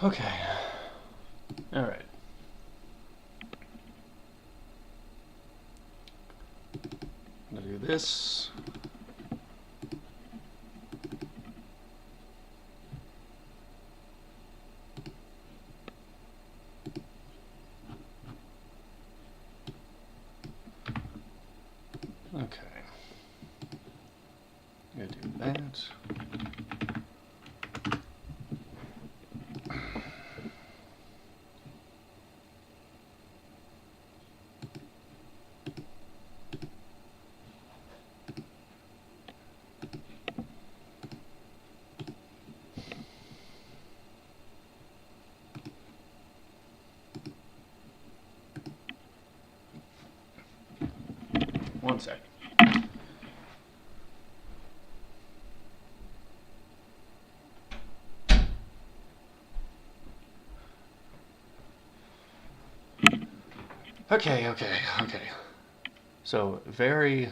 Okay. All right. I'm gonna do this. Okay. I'm gonna do that. One second. Okay. So very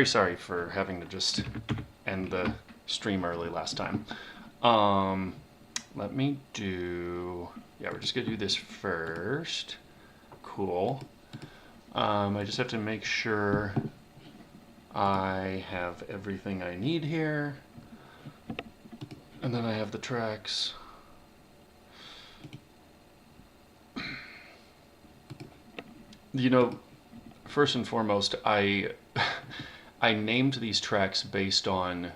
sorry for having to just end the stream early last time. Let me do. Yeah, we're just gonna do this first. Cool. I just have to make sure I have everything I need here, and then I have the tracks. You know, first and foremost, I named these tracks based on.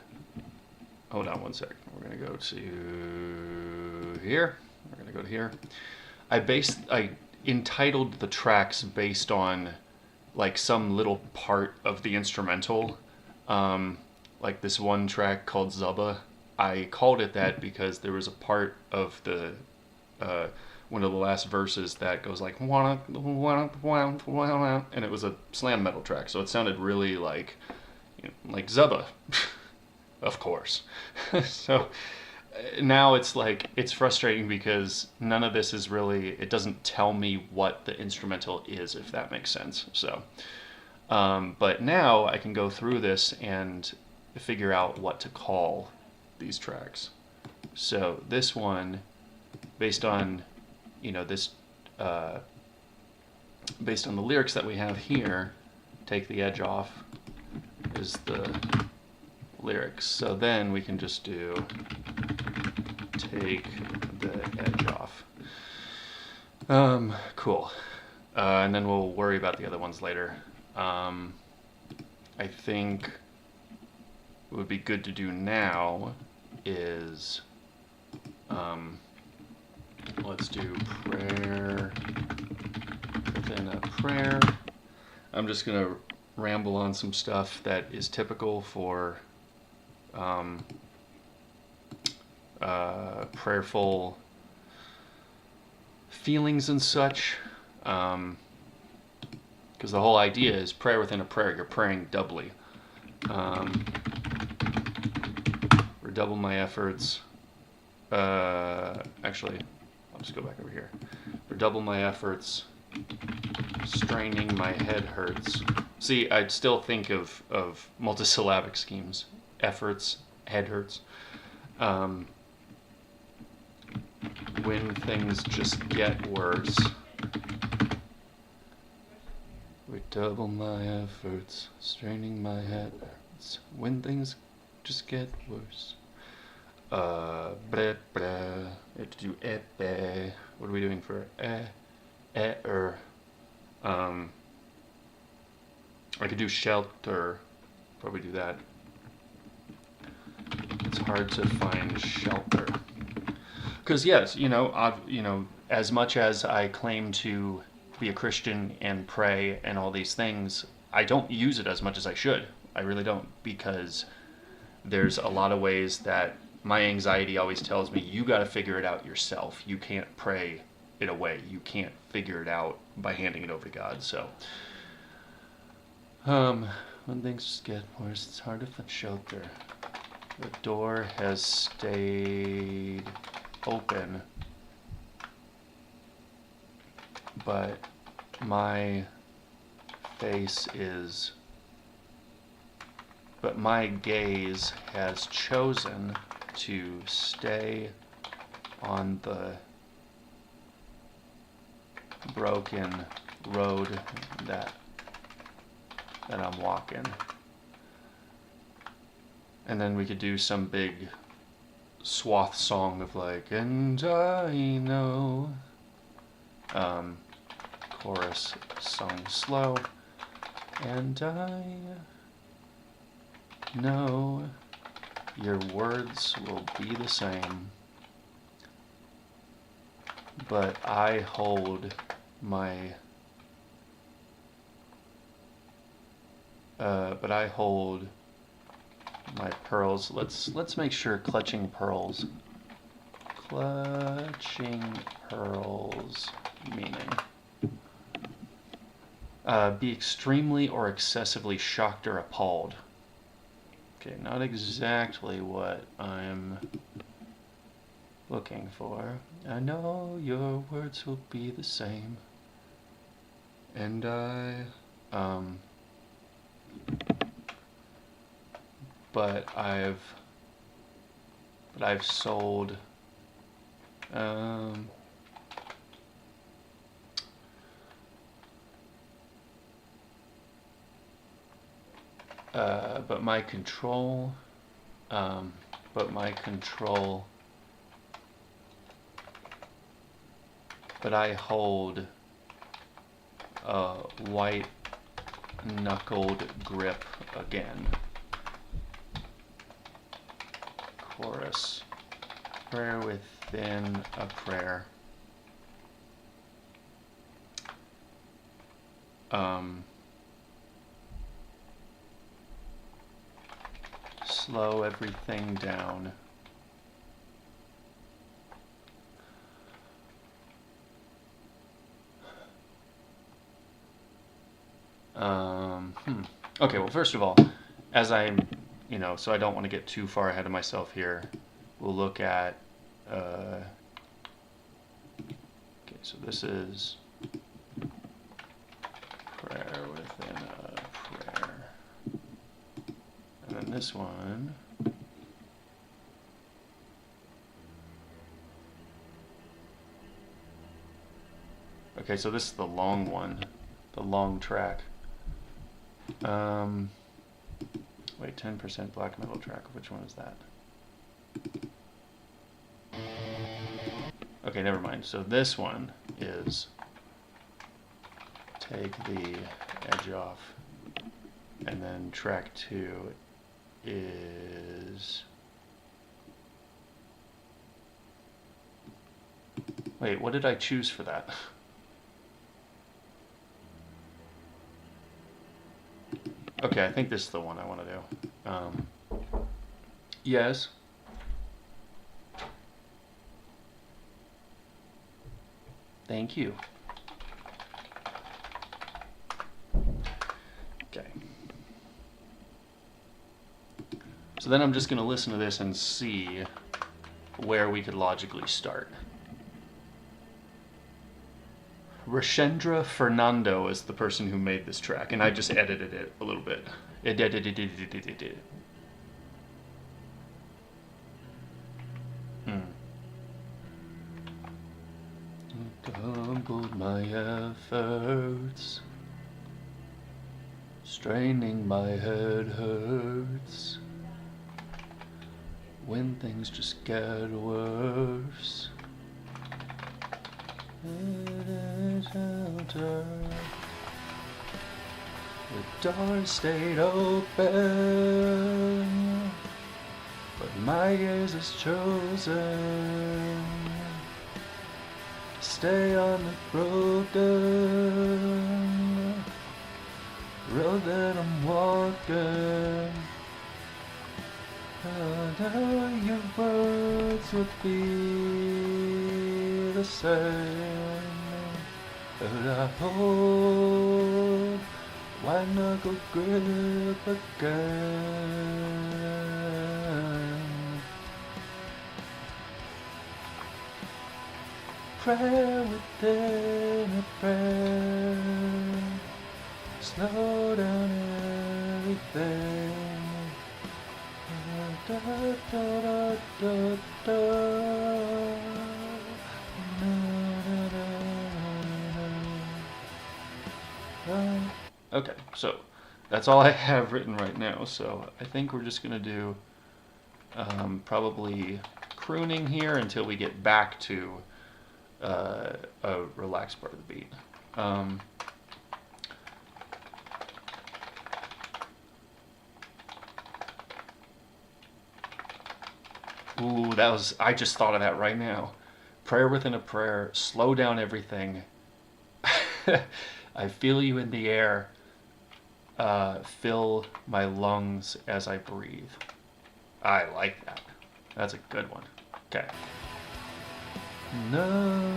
Hold on one second. We're gonna go to here. We're gonna go to here. I entitled the tracks based on like some little part of the instrumental. Like this one track called Zubba. I called it that because there was a part of the one of the last verses that goes like and it was a slam metal track, so it sounded really like like Zubba, of course. So now it's like it's frustrating because none of this is really, it doesn't tell me what the instrumental is, if that makes sense. So but now I can go through this and figure out what to call these tracks. So this one, based on this based on the lyrics that we have here, take the edge off is the lyrics. So then we can just do take the edge off. Cool. And then we'll worry about the other ones later. I think what would be good to do now is let's do prayer within a prayer. I'm just going to ramble on some stuff that is typical for prayerful feelings and such. Because the whole idea is prayer within a prayer. You're praying doubly. Redouble my efforts. Actually, I'll just go back over here. Redouble my efforts. Straining my head hurts. See, I'd still think of multisyllabic schemes. Efforts, head hurts. When things just get worse. Redouble my efforts, straining my head hurts. When things just get worse. Bleh, bleh. We have to do bleh. What are we doing for I could do shelter. Probably do that. It's hard to find shelter. Because yes, as much as I claim to be a Christian and pray and all these things, I don't use it as much as I should. I really don't, because there's a lot of ways that my anxiety always tells me, you got to figure it out yourself. You can't pray it away. You can't figure it out by handing it over to God. So, when things get worse, it's hard to find shelter. The door has stayed open, but my gaze has chosen to stay on the broken road that I'm walking. And then we could do some big swath song of like, and I know. Chorus sung slow. And I know your words will be the same, but I hold my pearls. Let's make sure clutching pearls meaning be extremely or excessively shocked or appalled. Okay, not exactly what I'm looking for. I know your words will be the same, and but I've sold but my control but I hold a white knuckled grip again. Chorus. Prayer within a prayer. Slow everything down. Okay, well, first of all, as I'm, so I don't want to get too far ahead of myself here, we'll look at, okay, so this is prayer within a prayer. And then this one, okay, so this is the long one, the long track. Wait, 10% black metal track. Which one is that? Okay, never mind. So this one is take the edge off, and then track 2 is... Wait, what did I choose for that? Okay, I think this is the one I want to do. Yes. Thank you. So then I'm just going to listen to this and see where we could logically start. Rashendra Fernando is the person who made this track, and I just edited it a little bit. Doubled my efforts, straining my head hurts, when things just get worse. Shelter. The door stayed open, but my gaze has chosen to stay on the broken road that I'm walking. Your words would be the same, but I hold white knuckle grip again. Prayer within a prayer, slow down everything. Da, da, da, da, da. Na, na, na, na. Okay, so that's all I have written right now. So I think we're just gonna do probably crooning here until we get back to a relaxed part of the beat. Ooh, I just thought of that right now. Prayer within a prayer, slow down everything. I feel you in the air. Fill my lungs as I breathe. I like that. That's a good one. Okay. No.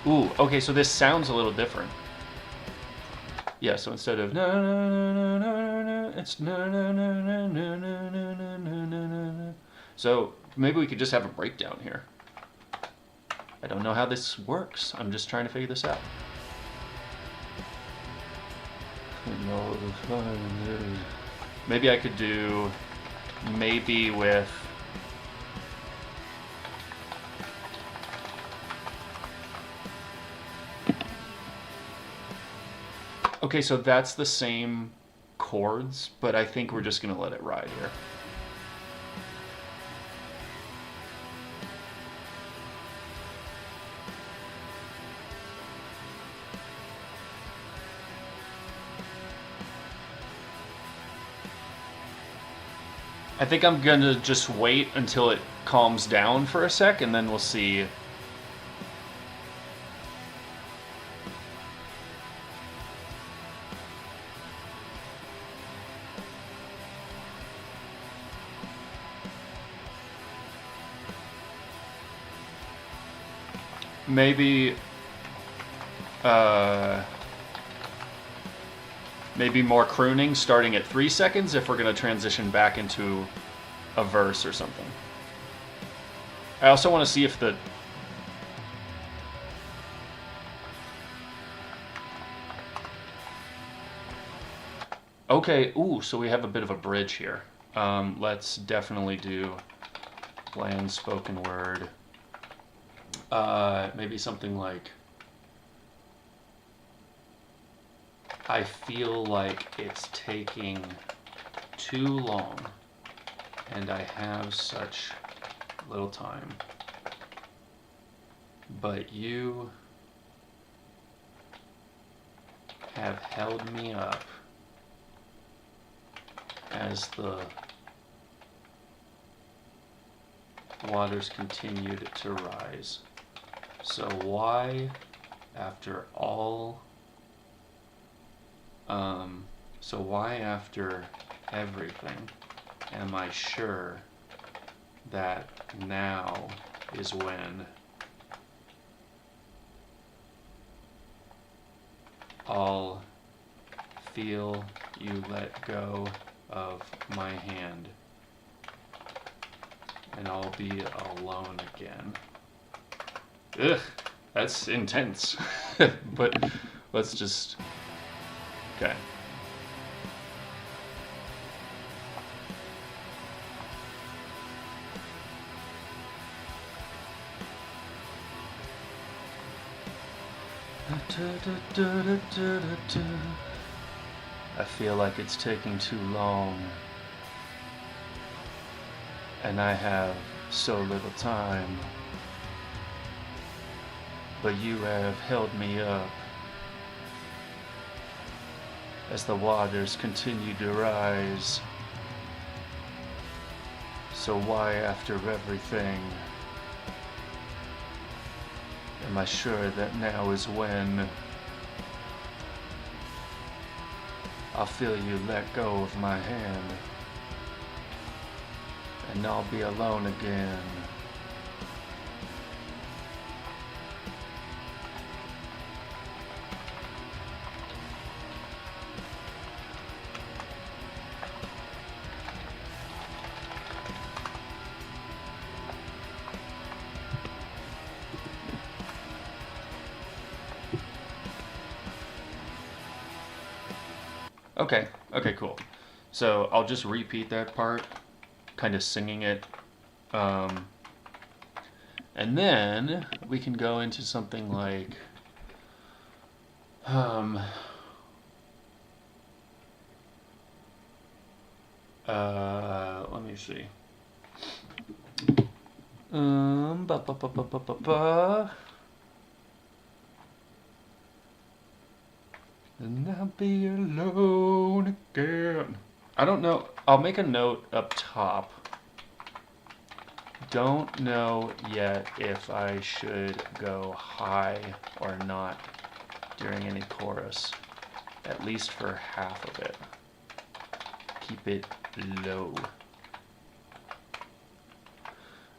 Ooh, okay, so this sounds a little different. Yeah, so instead of no no no no no no, it's no no no no no no no no no no no. So maybe we could just have a breakdown here. I don't know how this works. I'm just trying to figure this out. Maybe I could do maybe with okay, so that's the same chords, but I think we're just gonna let it ride here. I think I'm gonna just wait until it calms down for a sec, and then we'll see. Maybe, maybe more crooning starting at 3 seconds if we're going to transition back into a verse or something. I also want to see if the... Okay, ooh, so we have a bit of a bridge here. Let's definitely do bland spoken word. Maybe something like, I feel like it's taking too long and I have such little time, but you have held me up as the waters continued to rise. So why, after all So why after everything am I sure that now is when I'll feel you let go of my hand and I'll be alone again. Ugh, that's intense. But let's just... Okay. I feel like it's taking too long, and I have so little time, but you have held me up as the waters continue to rise. So why after everything am I sure that now is when I'll feel you let go of my hand and I'll be alone again. Okay, cool. So I'll just repeat that part, kind of singing it. And then we can go into something like, let me see. Ba ba ba ba ba ba ba. And I'll be alone again. I don't know. I'll make a note up top. Don't know yet if I should go high or not during any chorus. At least for half of it. Keep it low.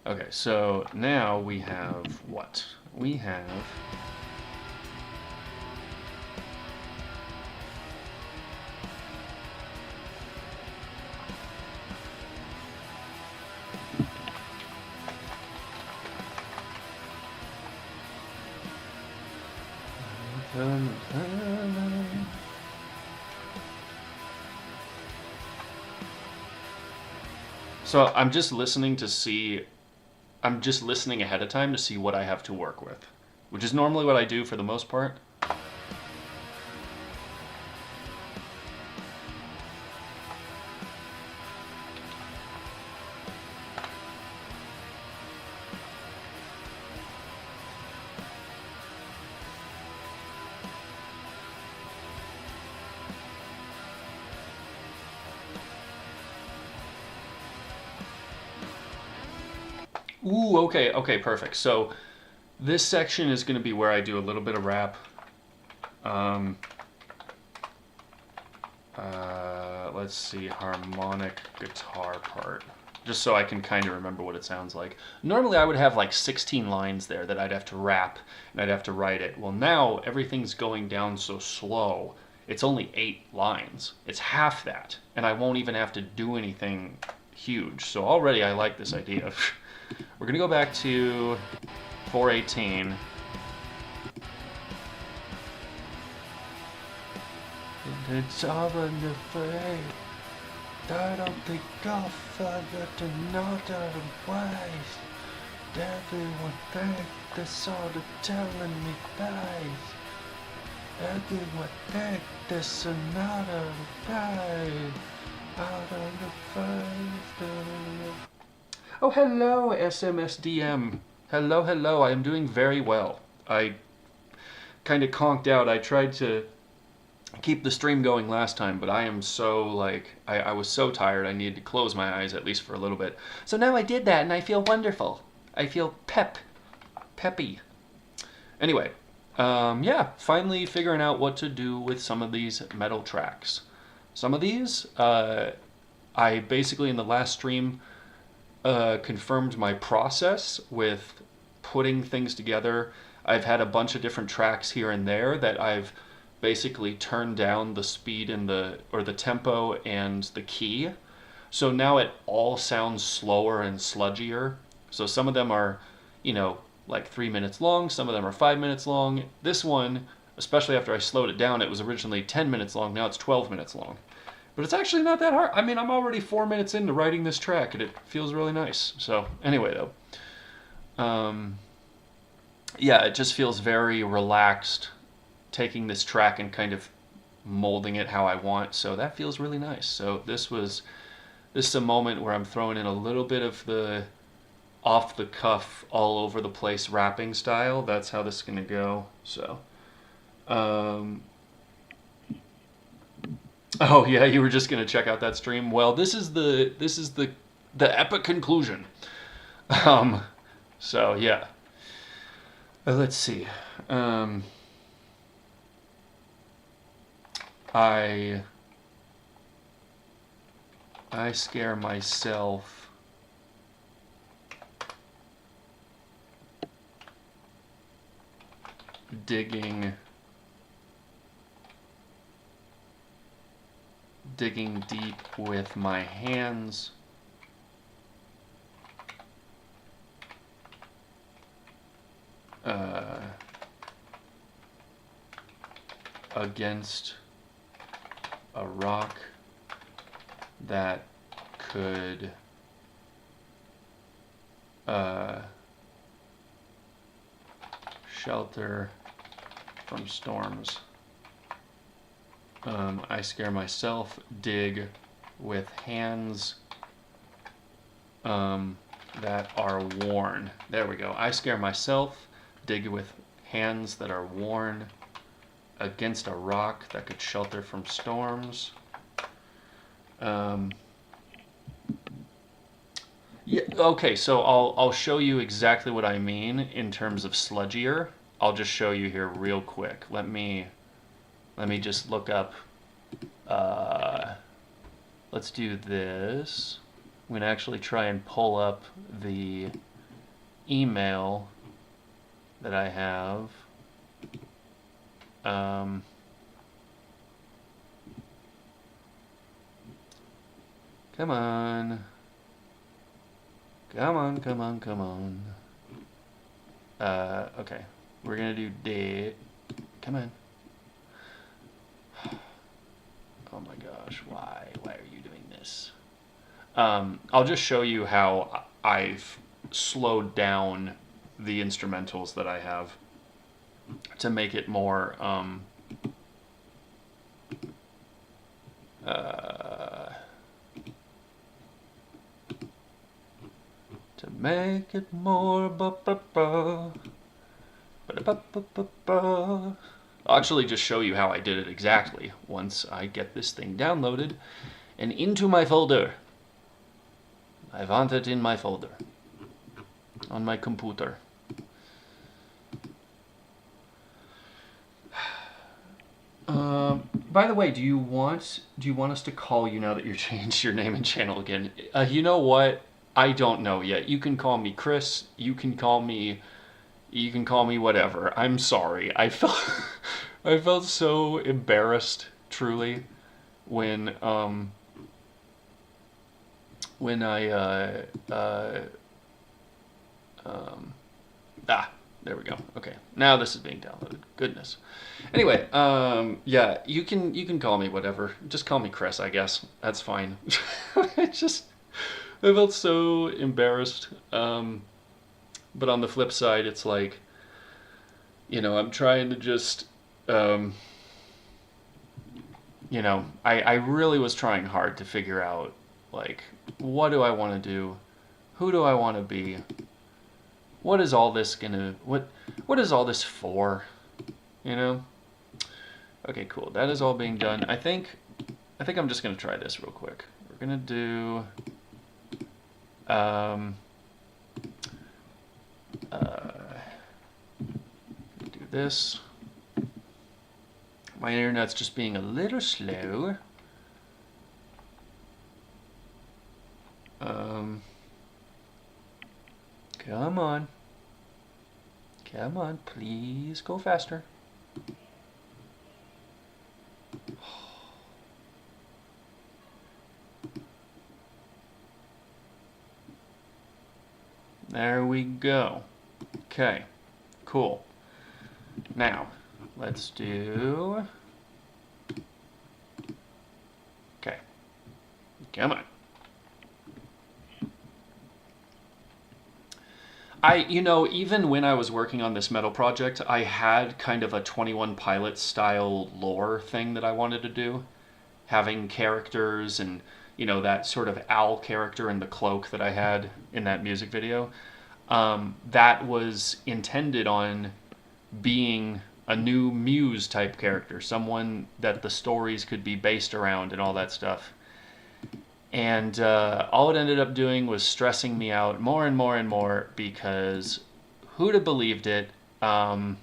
Okay, so now we have what? We have... So I'm just listening to see, I'm just listening ahead of time to see what I have to work with, which is normally what I do for the most part. Ooh, okay, perfect. So this section is going to be where I do a little bit of rap. Let's see, harmonic guitar part. Just so I can kind of remember what it sounds like. Normally I would have like 16 lines there that I'd have to rap and I'd have to write it. Well, now everything's going down so slow. It's only 8 lines. It's half that. And I won't even have to do anything huge. So already I like this idea. We're going to go back to 418. It's all in the face. I don't think I'll forget another ways. Everyone thinks this all the telling me lies. Everyone thinks this another way. Out of the face. Oh, hello, SMSDM. Hello, I am doing very well. I kind of conked out. I tried to keep the stream going last time, but I am so, like, I was so tired I needed to close my eyes at least for a little bit. So now I did that and I feel wonderful. I feel peppy. Anyway, Yeah, finally figuring out what to do with some of these metal tracks. Some of these, I basically in the last stream confirmed my process with putting things together. I've had a bunch of different tracks here and there that I've basically turned down the speed and the tempo and the key. So now it all sounds slower and sludgier. So some of them are, you know, like 3 minutes long, some of them are 5 minutes long. This one, especially after I slowed it down, it was originally 10 minutes long, now it's 12 minutes long. But it's actually not that hard. I mean, I'm already 4 minutes into writing this track and it feels really nice. So, anyway, though. Yeah, it just feels very relaxed taking this track and kind of molding it how I want. So, that feels really nice. So, this is a moment where I'm throwing in a little bit of the off the cuff, all over the place rapping style. That's how this is going to go. So, oh yeah, you were just gonna check out that stream. Well, this is the epic conclusion. Um, so yeah. Let's see. Um, I I scare myself digging deep with my hands against a rock that could shelter from storms. I scare myself, dig with hands that are worn. There we go. I scare myself, dig with hands that are worn against a rock that could shelter from storms. Yeah, okay, so I'll show you exactly what I mean in terms of sludgier. I'll just show you here real quick. Let me just look up. Let's do this. I'm gonna actually try and pull up the email that I have. Come on. Come on, come on, come on. Okay. We're gonna do dead. Come on. Oh my gosh, why? Why are you doing this? I'll just show you how I've slowed down the instrumentals that I have to make it more to make it more I'll actually just show you how I did it exactly once I get this thing downloaded and into my folder. I want it in my folder on my computer. By the way, do you want us to call you now that you've changed your name and channel again? You know what? I don't know yet. You can call me Chris. You can call me whatever. I'm sorry. I felt I felt so embarrassed, truly, when I there we go. Okay, now this is being downloaded. Goodness. Anyway, yeah, you can call me whatever. Just call me Chris, I guess. That's fine. I felt so embarrassed. But on the flip side, it's like, I'm trying to just, I really was trying hard to figure out, like, what do I want to do? Who do I want to be? What is all this what is all this for? Okay, cool. That is all being done. I think I'm just gonna try this real quick. We're gonna do like this. My internet's just being a little slow. Come on. Come on, please go faster. There we go. Okay, cool. Now, let's do... Okay. Come on. Even when I was working on this metal project, I had kind of a 21 Pilots style lore thing that I wanted to do. Having characters and, that sort of owl character in the cloak that I had in that music video. That was intended on being a new Muse type character, someone that the stories could be based around and all that stuff. And all it ended up doing was stressing me out more and more and more, because who'd have believed it? I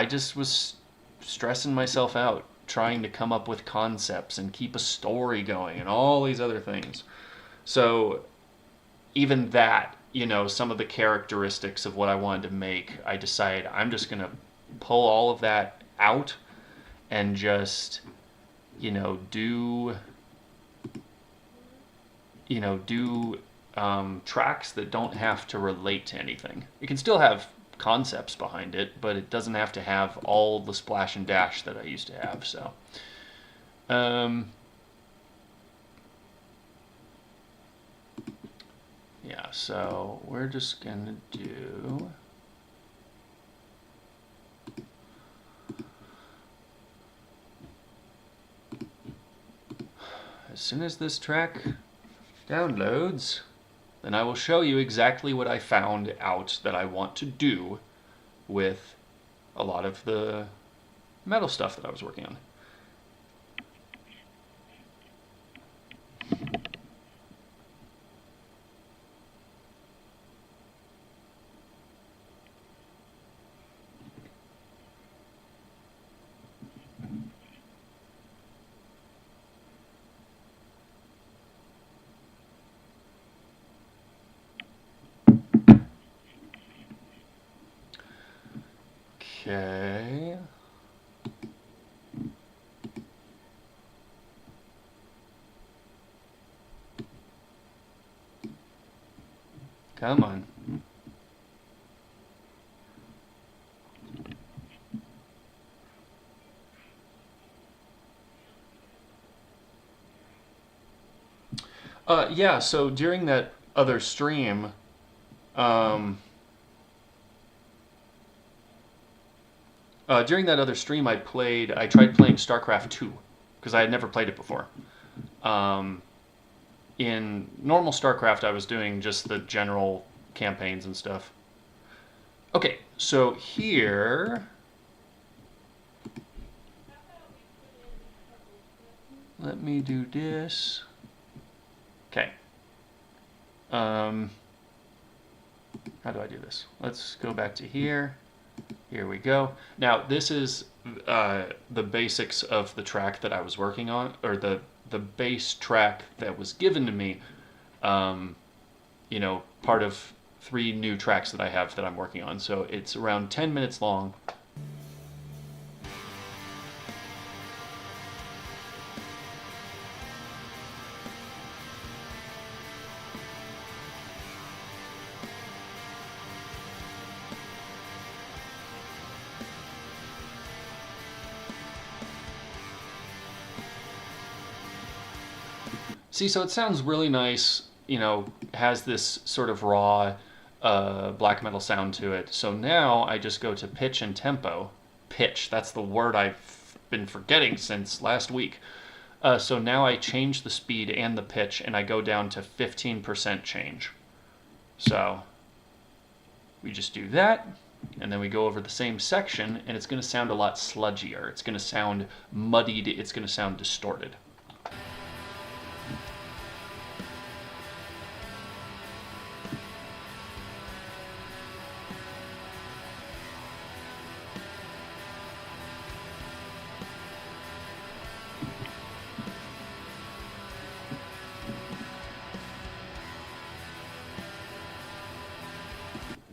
just was stressing myself out trying to come up with concepts and keep a story going and all these other things. So even that, some of the characteristics of what I wanted to make, I decided I'm just going to pull all of that out and just, do tracks that don't have to relate to anything. It can still have concepts behind it, but it doesn't have to have all the splash and dash that I used to have. So, yeah, so we're just gonna do... As soon as this track downloads, then I will show you exactly what I found out that I want to do with a lot of the metal stuff that I was working on. Okay. Come on. Yeah, so during that other stream, I tried playing StarCraft 2, because I had never played it before. In normal StarCraft, I was doing just the general campaigns and stuff. Okay, so here... Let me do this. Okay. How do I do this? Let's go back to here. Here we go. Now, this is the basics of the track that I was working on, or the bass track that was given to me, part of 3 new tracks that I have that I'm working on. So it's around 10 minutes long. See, so it sounds really nice, has this sort of raw black metal sound to it. So now I just go to pitch and tempo. Pitch, that's the word I've been forgetting since last week. So now I change the speed and the pitch, and I go down to 15% change. So we just do that, and then we go over the same section, and it's going to sound a lot sludgier. It's going to sound muddied. It's going to sound distorted.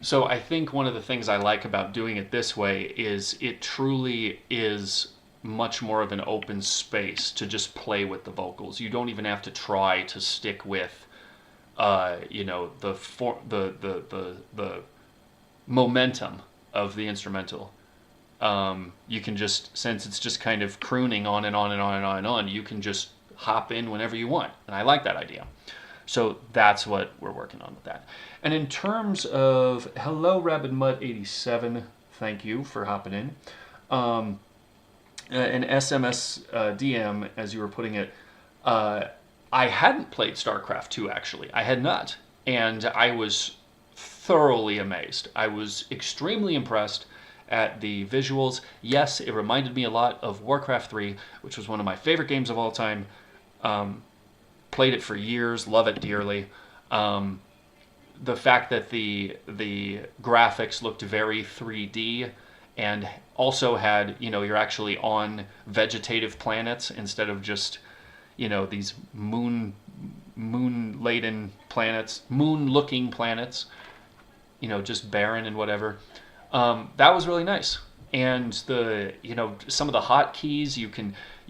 So I think one of the things I like about doing it this way is it truly is much more of an open space to just play with the vocals. You don't even have to try to stick with, the momentum of the instrumental. You can just, since it's just kind of crooning on and on and on and on and on, you can just hop in whenever you want. And I like that idea. So that's what we're working on with that. And in terms of, hello Rabid Mud 87, thank you for hopping in. An SMS DM, as you were putting it, I hadn't played StarCraft 2 actually. I had not. And I was thoroughly amazed. I was extremely impressed at the visuals. Yes, it reminded me a lot of Warcraft 3, which was one of my favorite games of all time. Played it for years, love it dearly. The fact that the graphics looked very 3D and also had, you're actually on vegetative planets instead of just, these moon-laden planets, moon-looking planets, just barren and whatever. That was really nice. And some of the hotkeys, you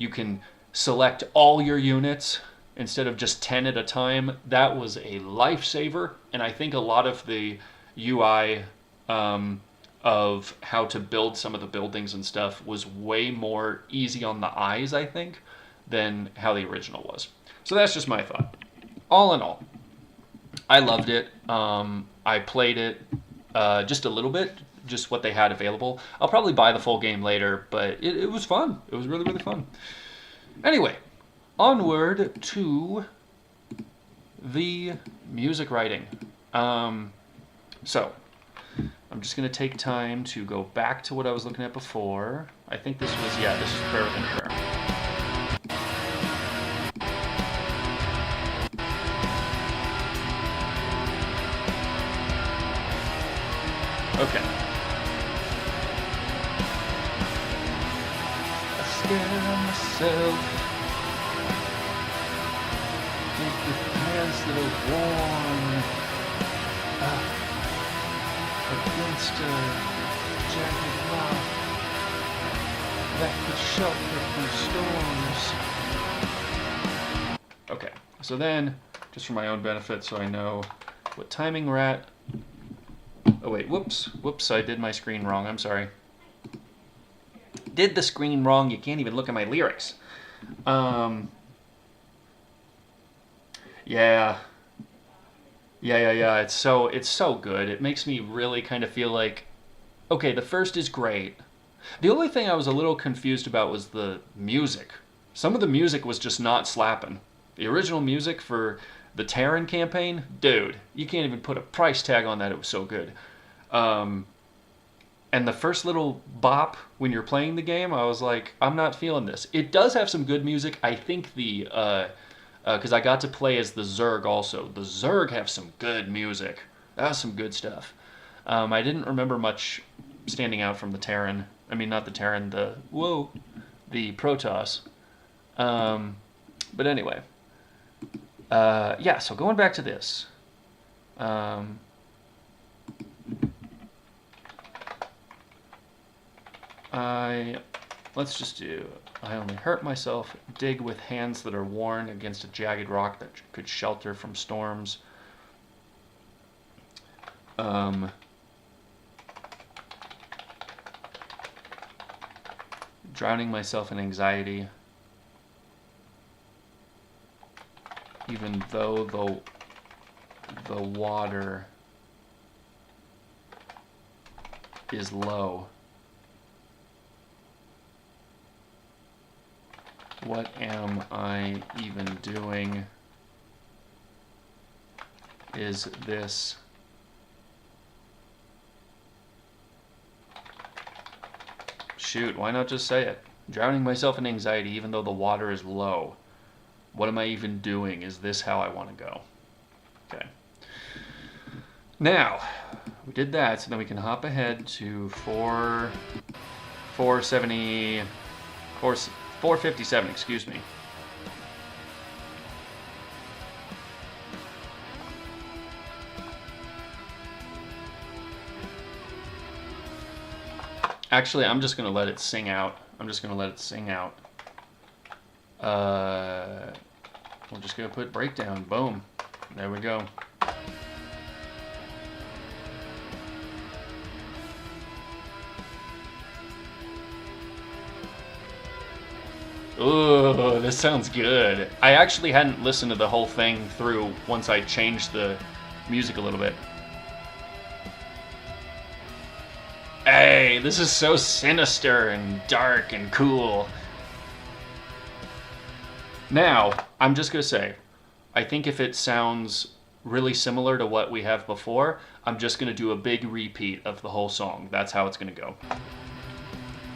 can select all your units instead of just 10 at a time. That was a lifesaver. And I think a lot of the UI of how to build some of the buildings and stuff was way more easy on the eyes, I think, than how the original was. So that's just my thought. All in all, I loved it. I played it just a little bit, just what they had available. I'll probably buy the full game later, but it was fun. It was really, really fun. Anyway, onward to the music writing. So, I'm just going to take time to go back to what I was looking at before. I think this is Prayer Within Prayer. Okay. I scare myself with hands that are warm against a jagged rock that could shelter from storms. Okay, so then, just for my own benefit, so I know what timing we're at. Oh wait, whoops, I did my screen wrong, I'm sorry. Did the screen wrong, you can't even look at my lyrics. Yeah, it's so good. It makes me really kind of feel like, okay, the first is great. The only thing I was a little confused about was the music. Some of the music was just not slapping. The original music for the Terran campaign, dude, you can't even put a price tag on that. It was so good. And the first little bop when you're playing the game, I was like, I'm not feeling this. It does have some good music. I think because I got to play as the Zerg also. The Zerg have some good music. That was some good stuff. I didn't remember much standing out from the Terran. I mean, not the Terran, the Protoss. But anyway. So going back to this. Let's just do, I only hurt myself, dig with hands that are worn against a jagged rock that could shelter from storms. Drowning myself in anxiety, even though the water is low. What am I even doing? Is this shoot, why not just say it? Drowning myself in anxiety even though the water is low. What am I even doing? Is this how I want to go? Okay. Now, we did that, so then we can hop ahead to 457, excuse me. Actually, I'm just gonna let it sing out. I'm just gonna let it sing out. We're just gonna put breakdown. Boom. There we go. Ooh, this sounds good. I actually hadn't listened to the whole thing through once I changed the music a little bit. Hey, this is so sinister and dark and cool. Now, I'm just going to say, I think if it sounds really similar to what we have before, I'm just going to do a big repeat of the whole song. That's how it's going to go.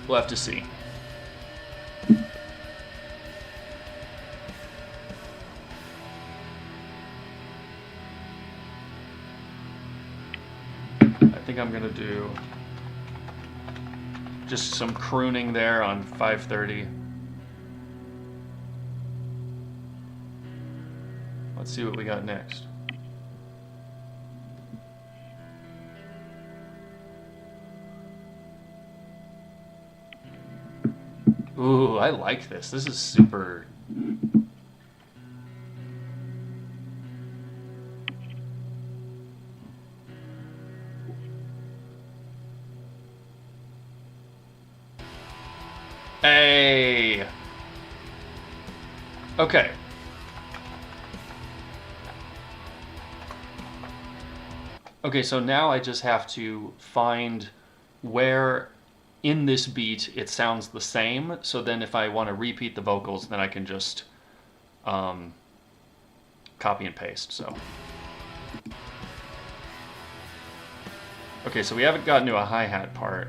We'll have to see. I think I'm going to do just some crooning there on 530. Let's see what we got next. Ooh, I like this. This is super... Hey! Okay. Okay, so now I just have to find where in this beat it sounds the same. So then if I want to repeat the vocals, then I can just copy and paste. So. Okay, so we haven't gotten to a hi-hat part.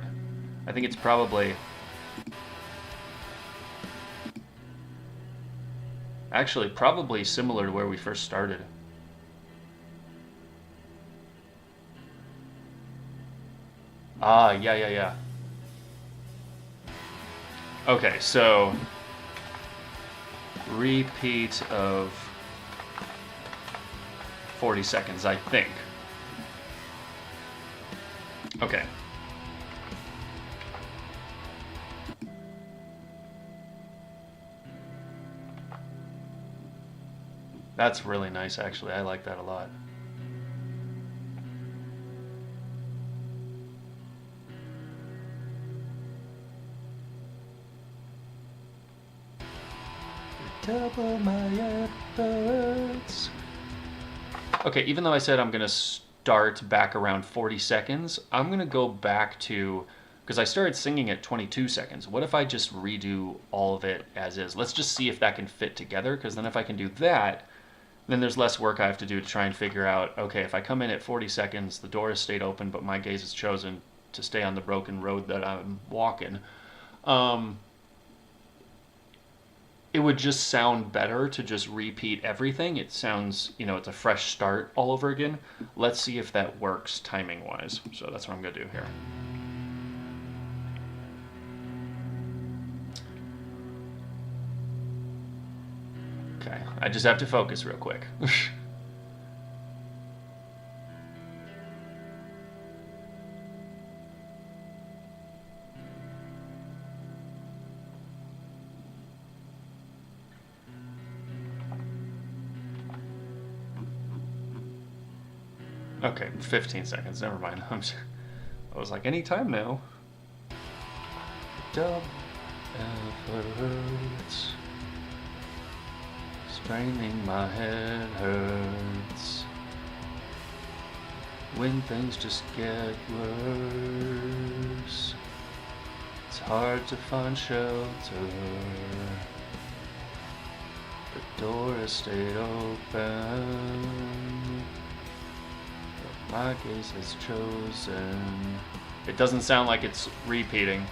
I think it's probably... Actually, probably similar to where we first started. Ah, yeah. Okay, so repeat of 40 seconds, I think. Okay. That's really nice, actually. I like that a lot. Double my efforts. Okay, even though I said I'm going to start back around 40 seconds, I'm going to go back to... Because I started singing at 22 seconds. What if I just redo all of it as is? Let's just see if that can fit together, because then if I can do that... Then there's less work I have to do to try and figure out, okay, if I come in at 40 seconds, the door has stayed open, but my gaze has chosen to stay on the broken road that I'm walking. It would just sound better to just repeat everything. It sounds, it's a fresh start all over again. Let's see if that works timing-wise. So that's what I'm going to do here. Okay, I just have to focus real quick. Okay, 15 seconds, never mind. I was like, anytime now. Double efforts. Straining my head hurts when things just get worse. It's hard to find shelter. The door has stayed open, but my gaze has chosen. It doesn't sound like it's repeating.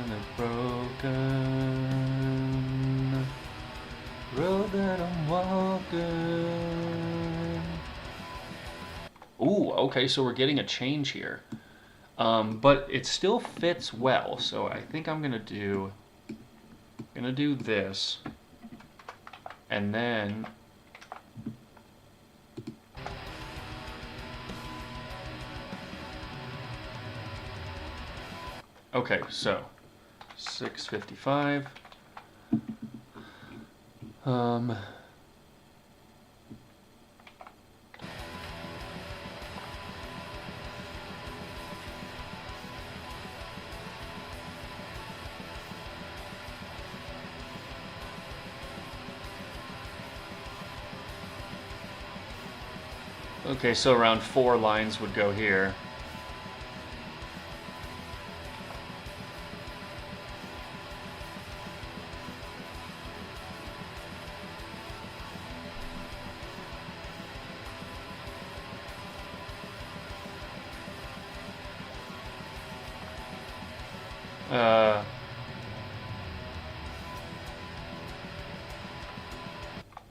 In a broken road that I'm walking. Ooh, okay, so we're getting a change here. But it still fits well, so I think I'm gonna do this. And then Okay, so 6:55. Okay, so around 4 lines would go here.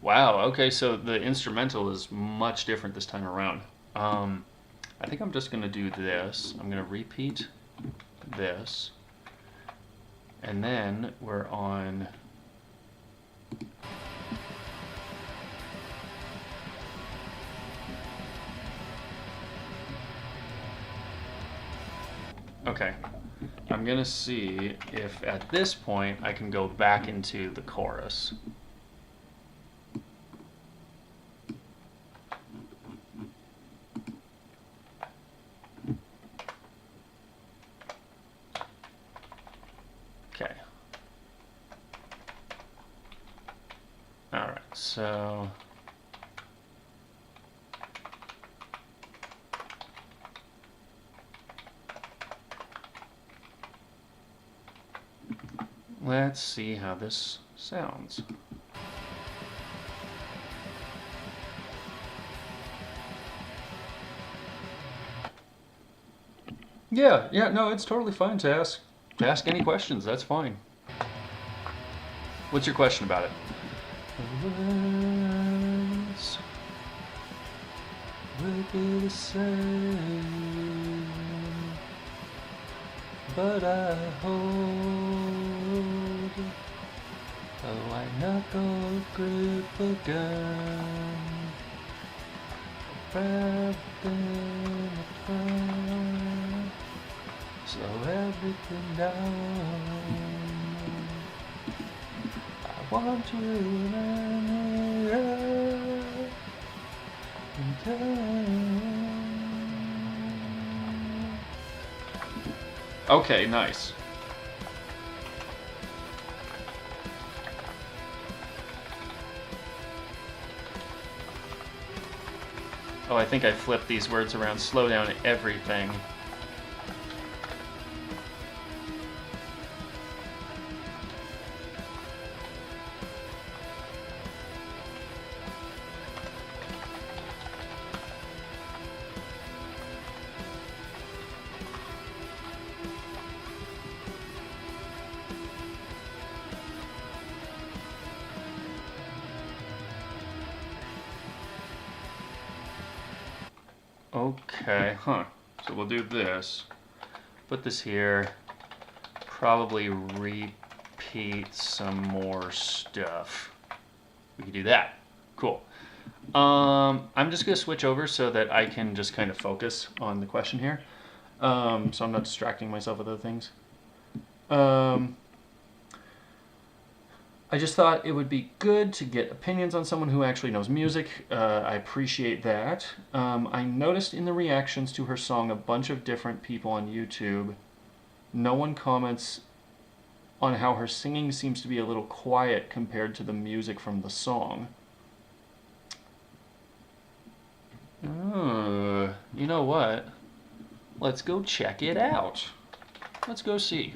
Wow, okay, so the instrumental is much different this time around. I think I'm just going to do this. I'm going to repeat this. And then we're on... Okay, I'm going to see if at this point I can go back into the chorus. Okay. All right, so... let's see how this sounds. Yeah, no, it's totally fine to ask any questions. That's fine. What's your question about it? Words would be the same, but I hold a white-knuckled grip of gun, wrapped in a front, slow everything down. I want you in and okay, nice. Oh, I think I flipped these words around. Slow down everything. Okay, so we'll do this. Put this here. Probably repeat some more stuff. We can do that. Cool. I'm just going to switch over so that I can just kind of focus on the question here. So I'm not distracting myself with other things. I just thought it would be good to get opinions on someone who actually knows music. I appreciate that. I noticed in the reactions to her song a bunch of different people on YouTube. No one comments on how her singing seems to be a little quiet compared to the music from the song. You know what? Let's go check it out. Let's go see.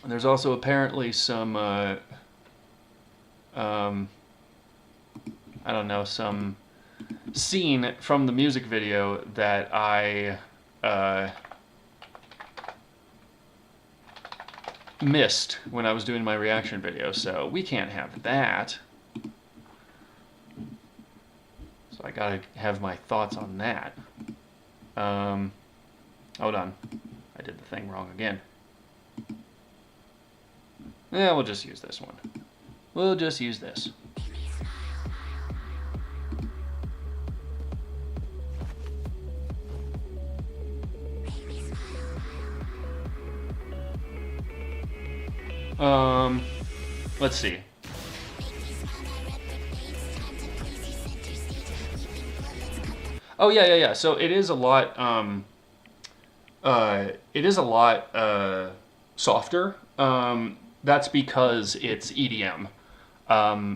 There's also apparently some, I don't know, some scene from the music video that I missed when I was doing my reaction video, so we can't have that. So I gotta have my thoughts on that. Hold on. I did the thing wrong again. Yeah, we'll just use this one. We'll just use this. Let's see. Oh yeah. So it is a lot. It is a lot softer. That's because it's EDM.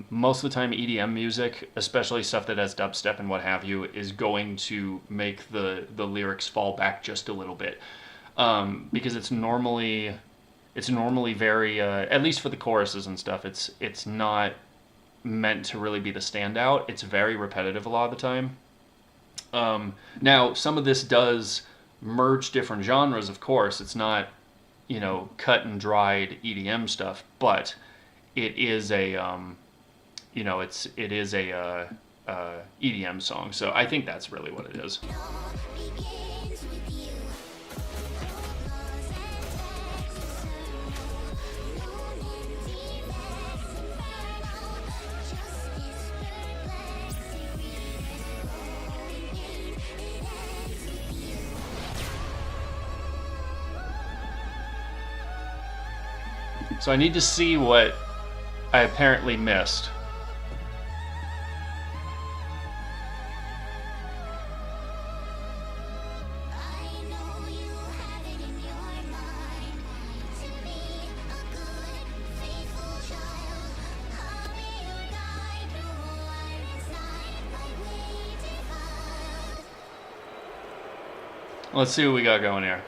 Most of the time, EDM music, especially stuff that has dubstep and what have you, is going to make the lyrics fall back just a little bit, because it's normally very, at least for the choruses and stuff. It's not meant to really be the standout. It's very repetitive a lot of the time. Now, some of this does merge different genres, of course. It's not, cut and dried EDM stuff, but it is a, it is a EDM song. So I think that's really what it is. So I need to see what I apparently missed. Let's see what we got going here.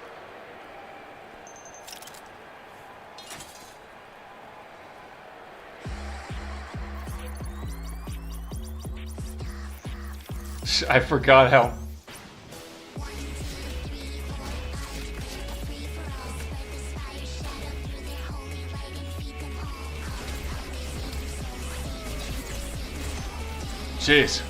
I forgot how... Jeez.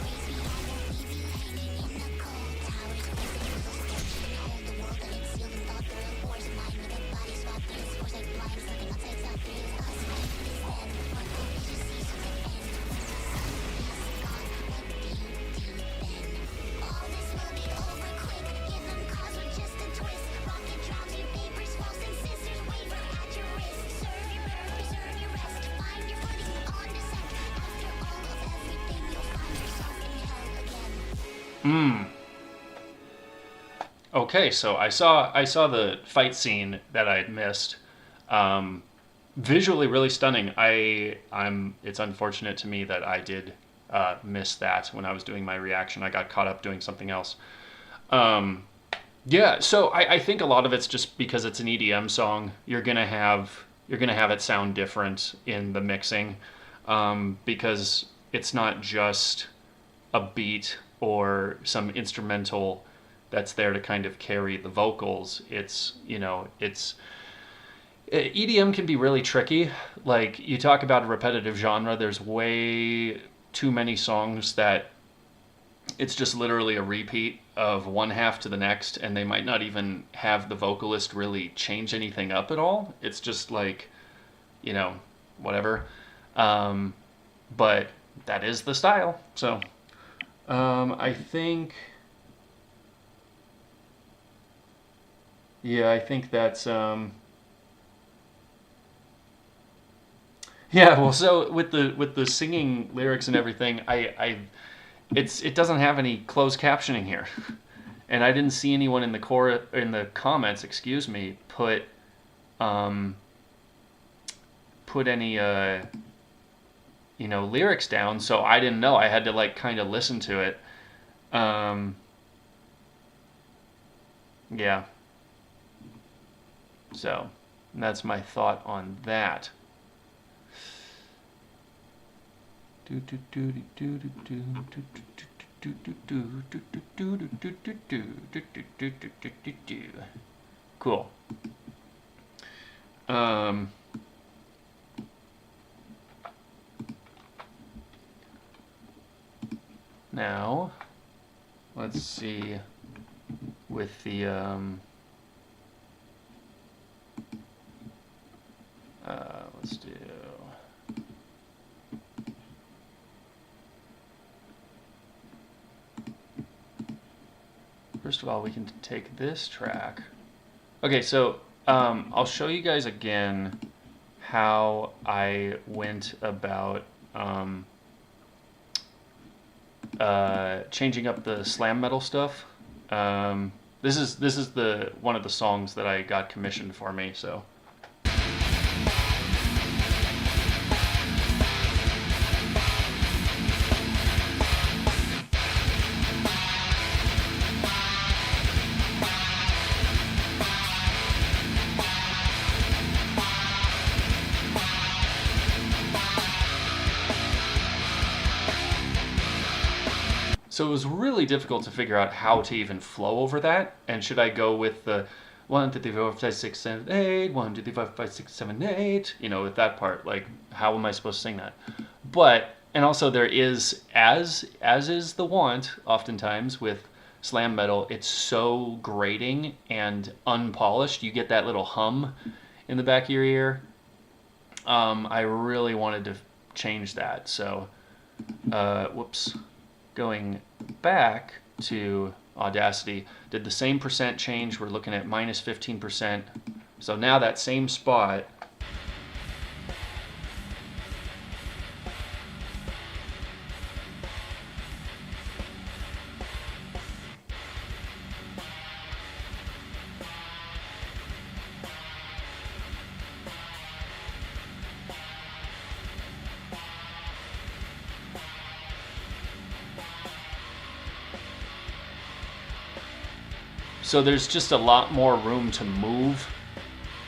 Okay, so I saw the fight scene that I had missed. Visually really stunning. It's unfortunate to me that I did miss that when I was doing my reaction. I got caught up doing something else. Yeah, so I think a lot of it's just because it's an EDM song. You're gonna have it sound different in the mixing, because it's not just a beat or some instrumental that's there to kind of carry the vocals. EDM can be really tricky. Like, you talk about a repetitive genre, there's way too many songs that it's just literally a repeat of one half to the next, and they might not even have the vocalist really change anything up at all. It's just like, whatever. But that is the style. So I think... Yeah, I think that's... Yeah, well, so with the singing lyrics and everything, it doesn't have any closed captioning here, and I didn't see anyone in the comments, excuse me, put any lyrics down, so I didn't know. I had to like kind of listen to it. Yeah. So that's my thought on that. Cool. Now, let's see with the let's do... First of all, we can take this track. Okay, so I'll show you guys again how I went about changing up the slam metal stuff. This is the one of the songs that I got commissioned for me. So. So it was really difficult to figure out how to even flow over that. And should I go with the 1, 2, 3, 4, 5, 6, 7, 8, 1, 2, 3, 4, 5, 6, 7, 8, with that part, like, how am I supposed to sing that? But, and also there is, as is the want, oftentimes, with slam metal, it's so grating and unpolished. You get that little hum in the back of your ear. I really wanted to change that. So, whoops. Going back to Audacity, did the same percent change. We're looking at minus 15%. So now that same spot, so there's just a lot more room to move.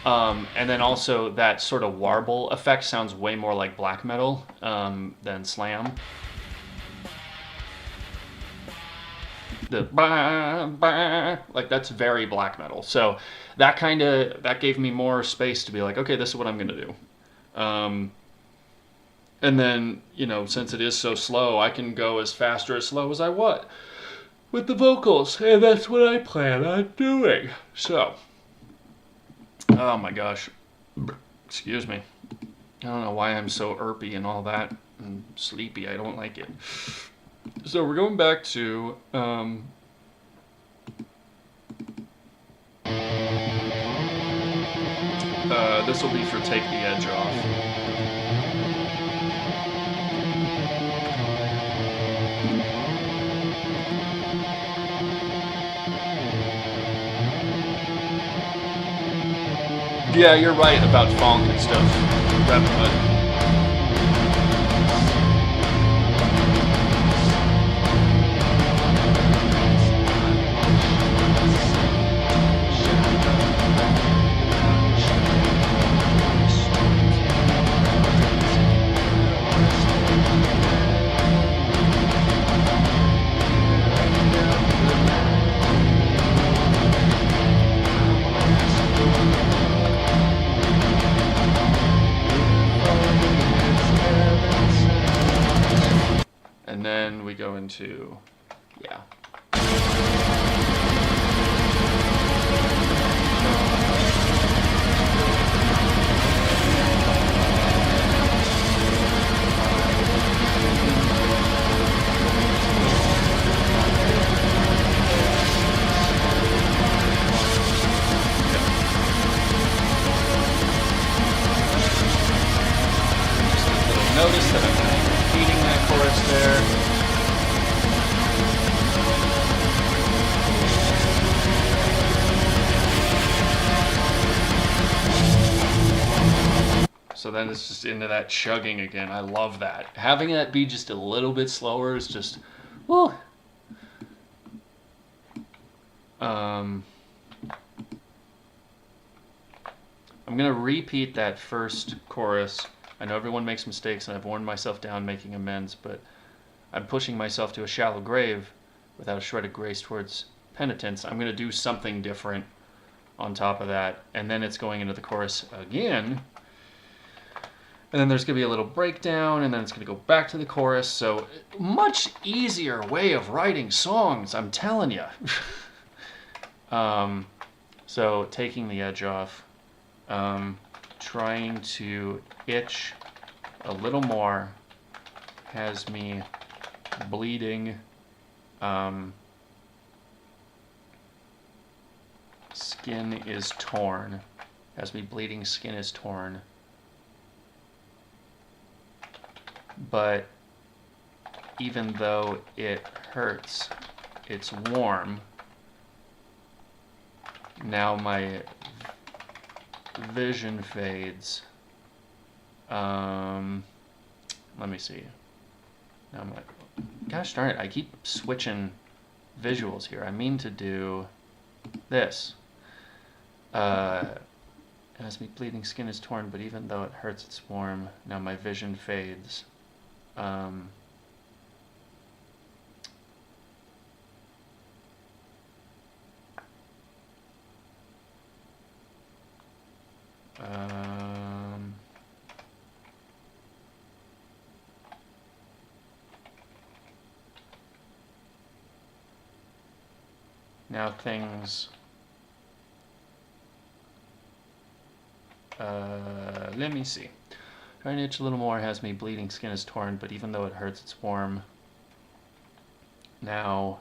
And then also that sort of warble effect sounds way more like black metal than slam. The bah, bah, like that's very black metal. So that gave me more space to be like, okay, this is what I'm gonna do. And then, since it is so slow, I can go as fast or as slow as I want with the vocals, and that's what I plan on doing. So, oh my gosh, excuse me. I don't know why I'm so irpy and all that and sleepy. I don't like it. So we're going back to this will be for Take the Edge Off. Yeah, you're right about funk and stuff. And then we go into, yeah. Notice that I'm repeating that chorus there. So then it's just into that chugging again. I love that. Having that be just a little bit slower is just, woo. I'm going to repeat that first chorus. I know everyone makes mistakes, and I've worn myself down making amends, but I'm pushing myself to a shallow grave without a shred of grace towards penitence. I'm going to do something different on top of that, and then it's going into the chorus again. And then there's going to be a little breakdown, and then it's going to go back to the chorus. So much easier way of writing songs, I'm telling you. So taking the edge off, trying to itch a little more has me bleeding. Skin is torn. Has me bleeding, skin is torn. but even though it hurts, it's warm. Now my vision fades. Let me see. Now gosh darn it, I keep switching visuals here. I mean to do this. As me bleeding skin is torn, but even though it hurts, it's warm. Now my vision fades. Um, now things... let me see. Trying to itch a little more, has me bleeding, skin is torn, but even though it hurts, it's warm. Now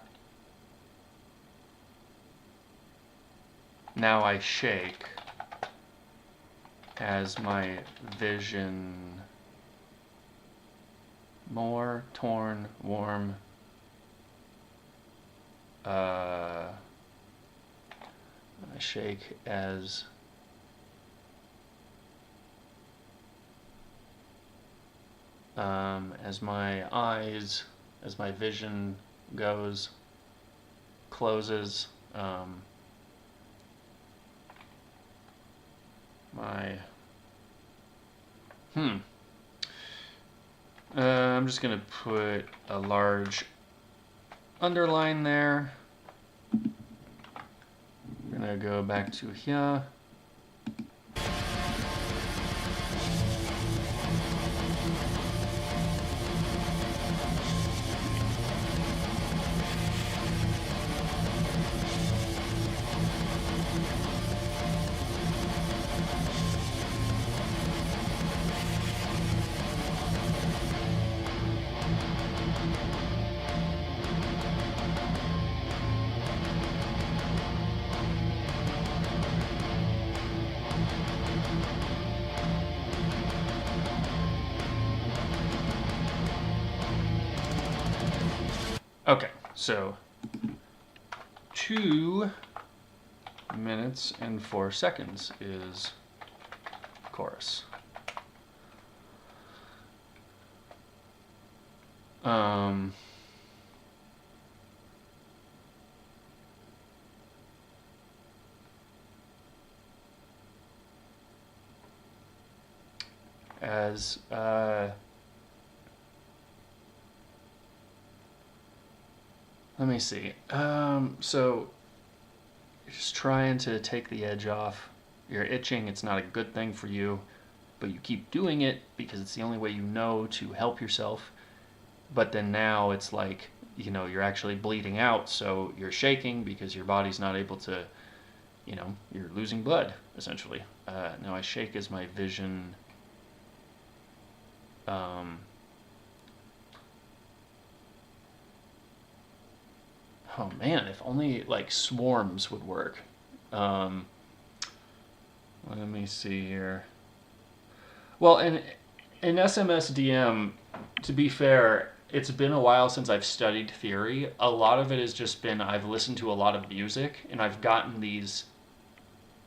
I shake as my vision more torn, warm. I shake as my eyes, as my vision goes, closes, I'm just gonna put a large underline there. We're gonna go back to here. Okay, so 2 minutes and 4 seconds is chorus. Let me see. So you're just trying to take the edge off. You're itching. It's not a good thing for you, but you keep doing it because it's the only way you know to help yourself. But then now it's like, you know, you're actually bleeding out, so you're shaking because your body's not able to, you know, you're losing blood, essentially. Now I shake as my vision... Oh man, if only like swarms would work. Let me see here. Well, in SMSDM, to be fair, it's been a while since I've studied theory. A lot of it has just been I've listened to a lot of music and I've gotten these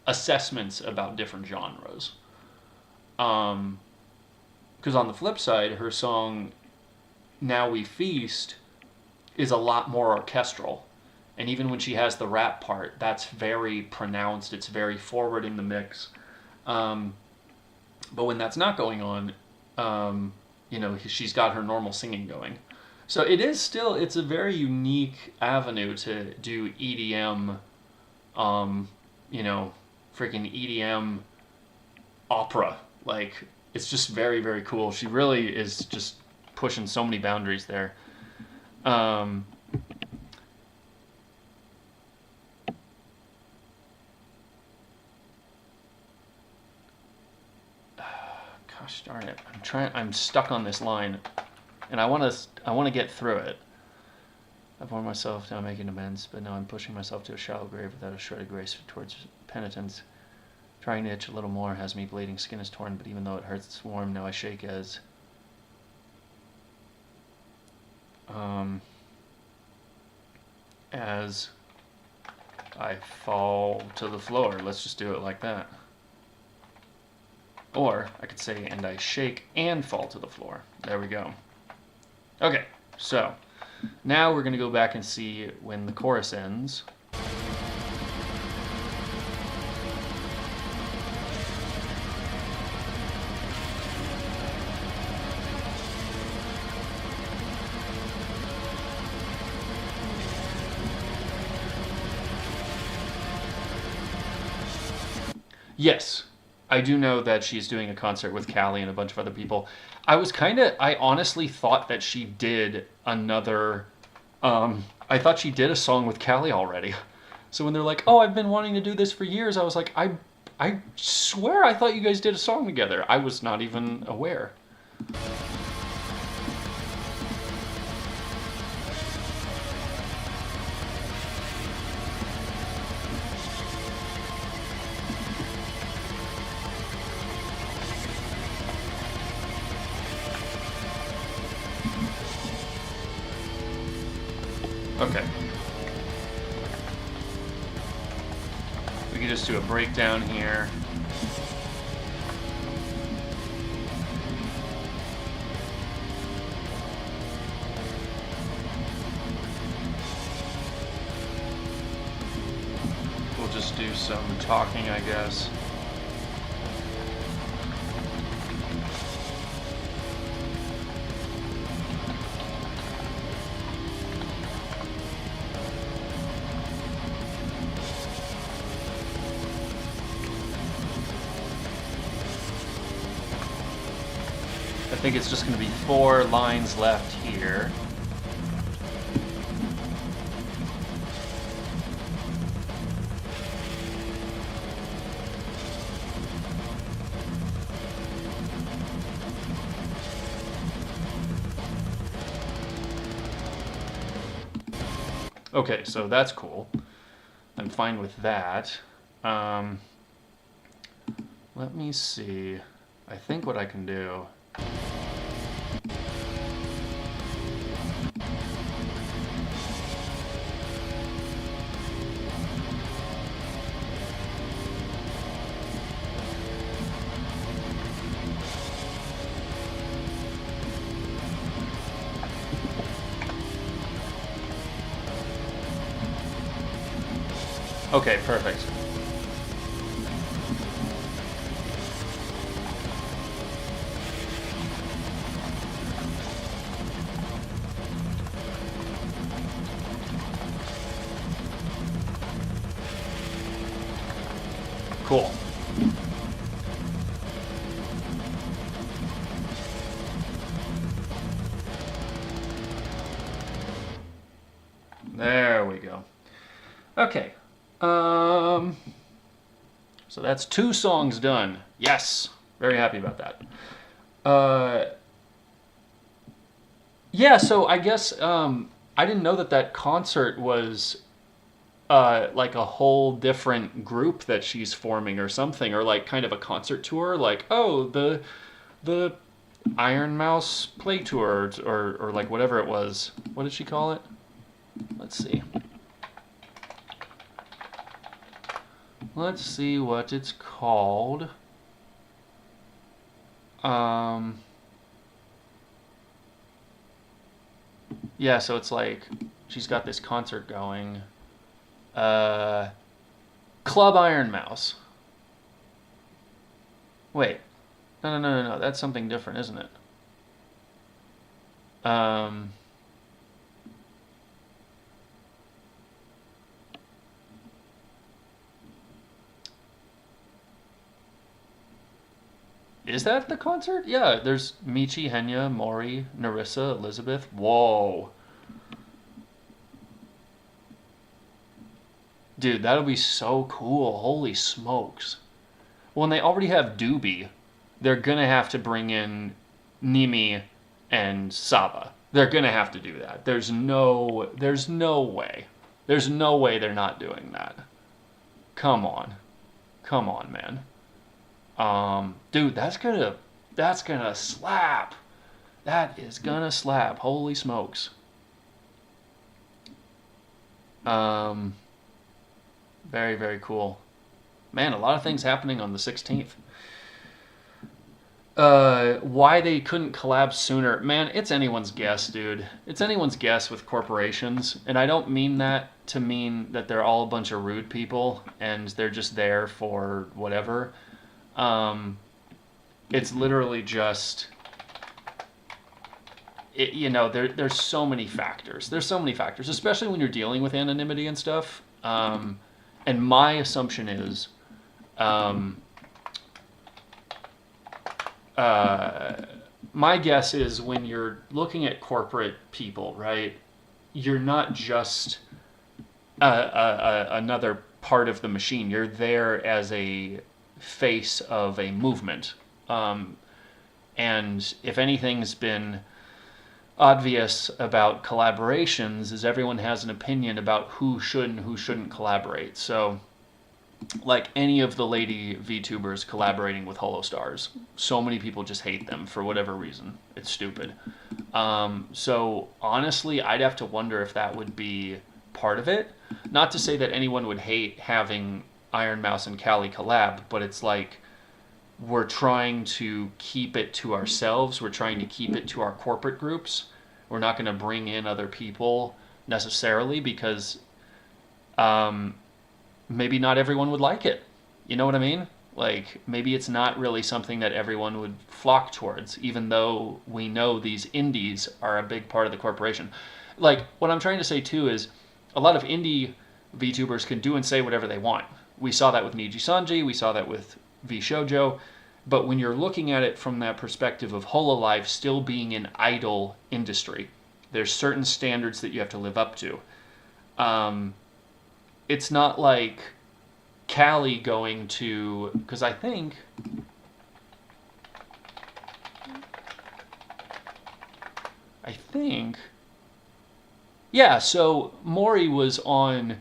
assessments about different genres. Because on the flip side, her song Now We Feast is a lot more orchestral. And even when she has the rap part, that's very pronounced. It's very forward in the mix. But when that's not going on, you know, she's got her normal singing going. So it is still, it's a very unique avenue to do EDM, you know, freaking EDM opera. Like, it's just very, very cool. She really is just pushing so many boundaries there. Gosh darn it! I'm stuck on this line, and I want to get through it. I've warned myself now making amends, but now I'm pushing myself to a shallow grave without a shred of grace towards penitence. Trying to itch a little more has me bleeding, skin is torn, but even though it hurts, it's warm. Now I shake as As I fall to the floor. Let's just do it like that. Or I could say, and I shake and fall to the floor. There we go. Okay, so now we're going to go back and see when the chorus ends. Yes, I do know that she's doing a concert with Callie and a bunch of other people. I honestly thought that she did another, I thought she did a song with Callie already. So when they're like, oh, I've been wanting to do this for years, I was like, I swear I thought you guys did a song together. I was not even aware. Okay. We can just do a breakdown here. We'll just do some talking, I guess. I think it's just going to be 4 lines left here. Okay, so that's cool. I'm fine with that. Let me see. I think what I can do... Okay, perfect. Cool. There we go. Okay. So that's 2 songs done. Yes. Very happy about that. Yeah, so I guess I didn't know that concert was like a whole different group that she's forming or something, or like kind of a concert tour. Like, oh, the Iron Mouse play tour, or like whatever it was. What did she call it? Let's see. Let's see what it's called. Yeah, so it's like she's got this concert going. Club Iron Mouse. Wait. No. That's something different, isn't it? Is that the concert? Yeah, there's Michi, Henya, Mori, Narissa, Elizabeth. Whoa. Dude, that'll be so cool. Holy smokes. Well, and they already have Doobie. They're gonna have to bring in Nimi and Saba. They're gonna have to do that. There's no way. There's no way they're not doing that. Come on. Come on, man. Dude, that's gonna slap. That is gonna slap. Holy smokes. Um, very, very cool. Man, a lot of things happening on the 16th. Why they couldn't collab sooner? Man, it's anyone's guess, dude. It's anyone's guess with corporations, and I don't mean that to mean that they're all a bunch of rude people and they're just there for whatever. Um, it's literally just, there's so many factors. There's so many factors, especially when you're dealing with anonymity and stuff. And my assumption is, um, my guess is when you're looking at corporate people, right? You're not just another part of the machine. You're there as a face of a movement. And if anything's been obvious about collaborations, is everyone has an opinion about who should and who shouldn't collaborate. So, like any of the lady VTubers collaborating with Holostars, so many people just hate them for whatever reason. It's stupid. So honestly, I'd have to wonder if that would be part of it. Not to say that anyone would hate having Iron Mouse and Callie collab, but it's like we're trying to keep it to ourselves. We're trying to keep it to our corporate groups. We're not going to bring in other people necessarily because maybe not everyone would like it. You know what I mean? Like, maybe it's not really something that everyone would flock towards, even though we know these indies are a big part of the corporation. Like, what I'm trying to say, too, is a lot of indie VTubers can do and say whatever they want. We saw that with Niji Sanji, we saw that with VShojo, but when you're looking at it from that perspective of Hololive still being an idol industry, there's certain standards that you have to live up to. It's not like Callie going to, because I think yeah, so Mori was on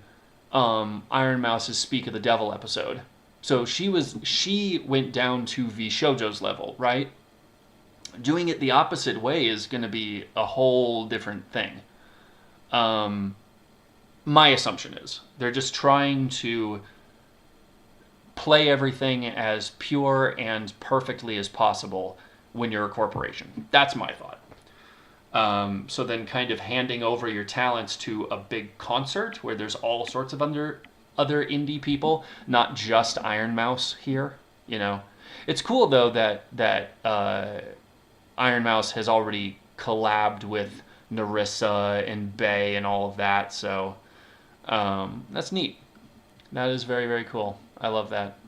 Iron Mouse's Speak of the Devil episode. So she went down to VShojo's level, right? Doing it the opposite way is going to be a whole different thing. My assumption is they're just trying to play everything as pure and perfectly as possible when you're a corporation. That's my thought. So then kind of handing over your talents to a big concert where there's all sorts of other indie people, not just Iron Mouse here, you know. It's cool though that Iron Mouse has already collabed with Narissa and Bay and all of that, so that's neat. That is very, very cool. I love that.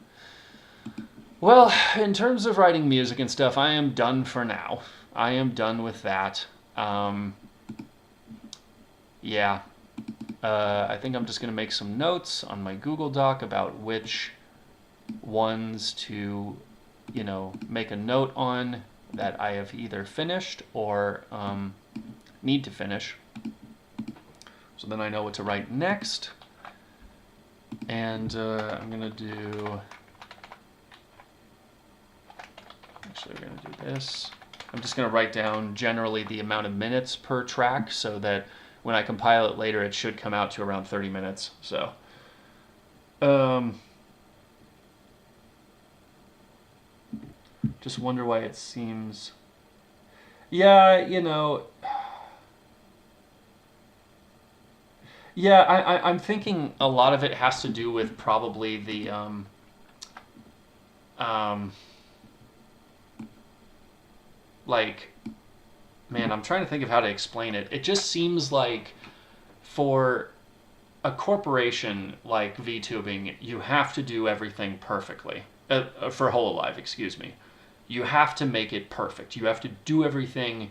Well, in terms of writing music and stuff, I am done for now. I am done with that. Yeah. I think I'm just going to make some notes on my Google Doc about which ones to, make a note on that I have either finished or need to finish. So then I know what to write next. And I'm going to do... Actually, we're going to do this. I'm just going to write down generally the amount of minutes per track so that when I compile it later, it should come out to around 30 minutes. So, just wonder why it seems... Yeah, Yeah, I'm thinking a lot of it has to do with probably the... man, I'm trying to think of how to explain it. It just seems like for a corporation like VTubing, you have to do everything perfectly. For Hololive, excuse me. You have to make it perfect. You have to do everything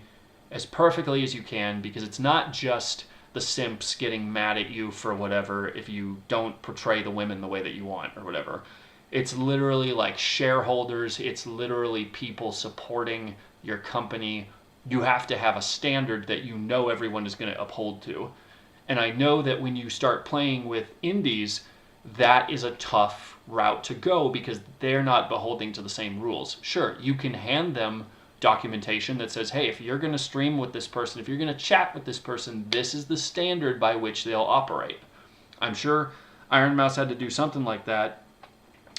as perfectly as you can because it's not just the simps getting mad at you for whatever if you don't portray the women the way that you want or whatever. It's literally like shareholders. It's literally people supporting your company. You have to have a standard that everyone is going to uphold to. And I know that when you start playing with indies, that is a tough route to go because they're not beholding to the same rules. Sure, you can hand them documentation that says, hey, if you're going to stream with this person, if you're going to chat with this person, this is the standard by which they'll operate. I'm sure Iron Mouse had to do something like that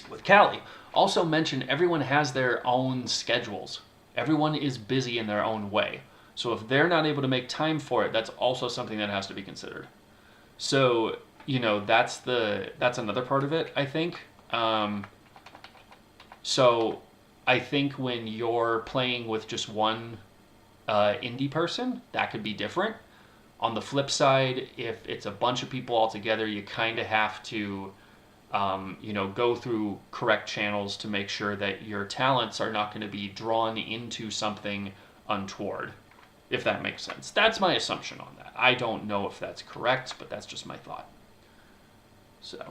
with Callie. Also mention everyone has their own schedules. Everyone is busy in their own way. So if they're not able to make time for it, that's also something that has to be considered. So, that's another part of it, I think. So I think when you're playing with just one indie person, that could be different. On the flip side, if it's a bunch of people all together, you kind of have to, go through correct channels to make sure that your talents are not going to be drawn into something untoward, if that makes sense. That's my assumption on that. I don't know if that's correct, but that's just my thought. So.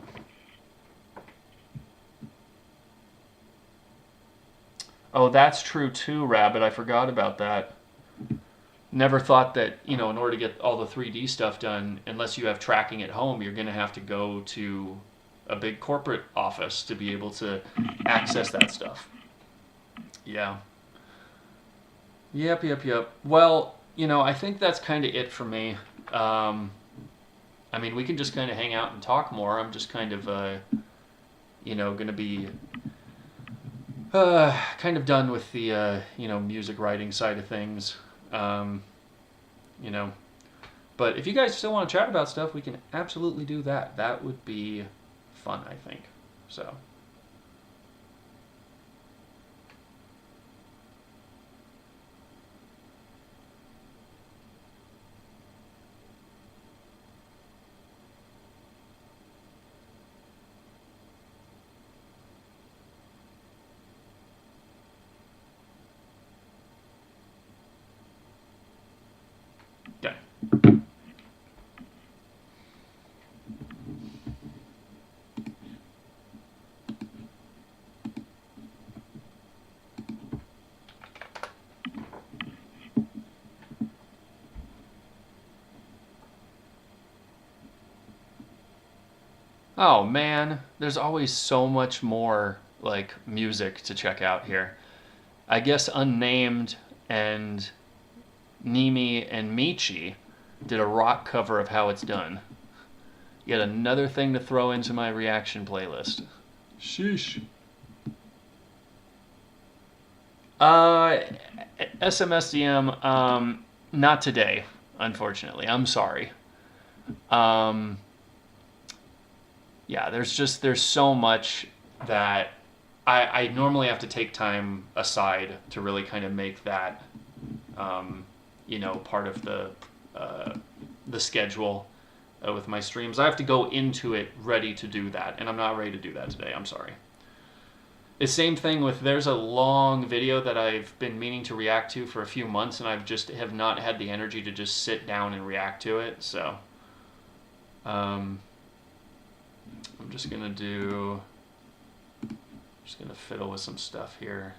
Oh, that's true too, Rabbit. I forgot about that. Never thought that, in order to get all the 3D stuff done, unless you have tracking at home, you're going to have to go to a big corporate office to be able to access that stuff. Yeah. Yep. Well, I think that's kind of it for me. We can just kind of hang out and talk more. I'm just kind of, going to be kind of done with the, music writing side of things. But if you guys still want to chat about stuff, we can absolutely do that. That would be fun, I think. So. Okay. Oh man, there's always so much more like music to check out here. I guess Unnamed and Nimi and Michi did a rock cover of How It's Done. Yet another thing to throw into my reaction playlist. Sheesh. SMSDM, not today, unfortunately. I'm sorry. There's so much that I normally have to take time aside to really kind of make that, part of the schedule with my streams. I have to go into it ready to do that, and I'm not ready to do that today. I'm sorry. The same thing with, there's a long video that I've been meaning to react to for a few months, and I've just have not had the energy to just sit down and react to it. So, I'm just gonna fiddle with some stuff here.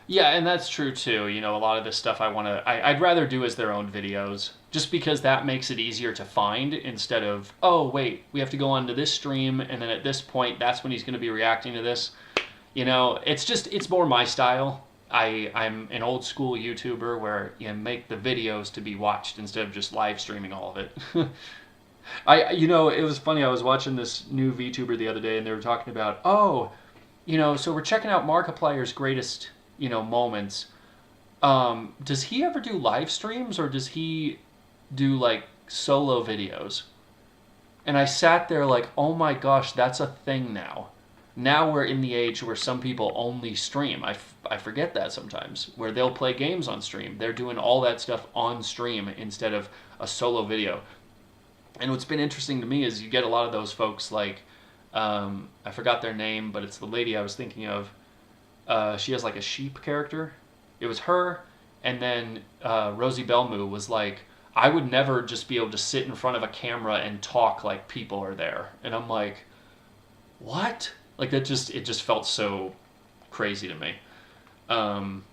Yeah, and that's true too. A lot of this stuff I'd rather do as their own videos, just because that makes it easier to find instead of, oh, wait, we have to go onto this stream, and then at this point, that's when he's going to be reacting to this. It's more my style. I'm an old school YouTuber where you make the videos to be watched instead of just live streaming all of it. It was funny. I was watching this new VTuber the other day, and they were talking about, so we're checking out Markiplier's greatest moments. Does he ever do live streams, or does he do like solo videos? And I sat there like, oh my gosh, that's a thing now. Now we're in the age where some people only stream. I forget that sometimes, where they'll play games on stream. They're doing all that stuff on stream instead of a solo video. And what's been interesting to me is you get a lot of those folks like, I forgot their name, but it's the lady I was thinking of. She has like a sheep character. It was her, and then Rosie Belmu was like, I would never just be able to sit in front of a camera and talk like people are there. And I'm like, what? Like it just felt so crazy to me. Um,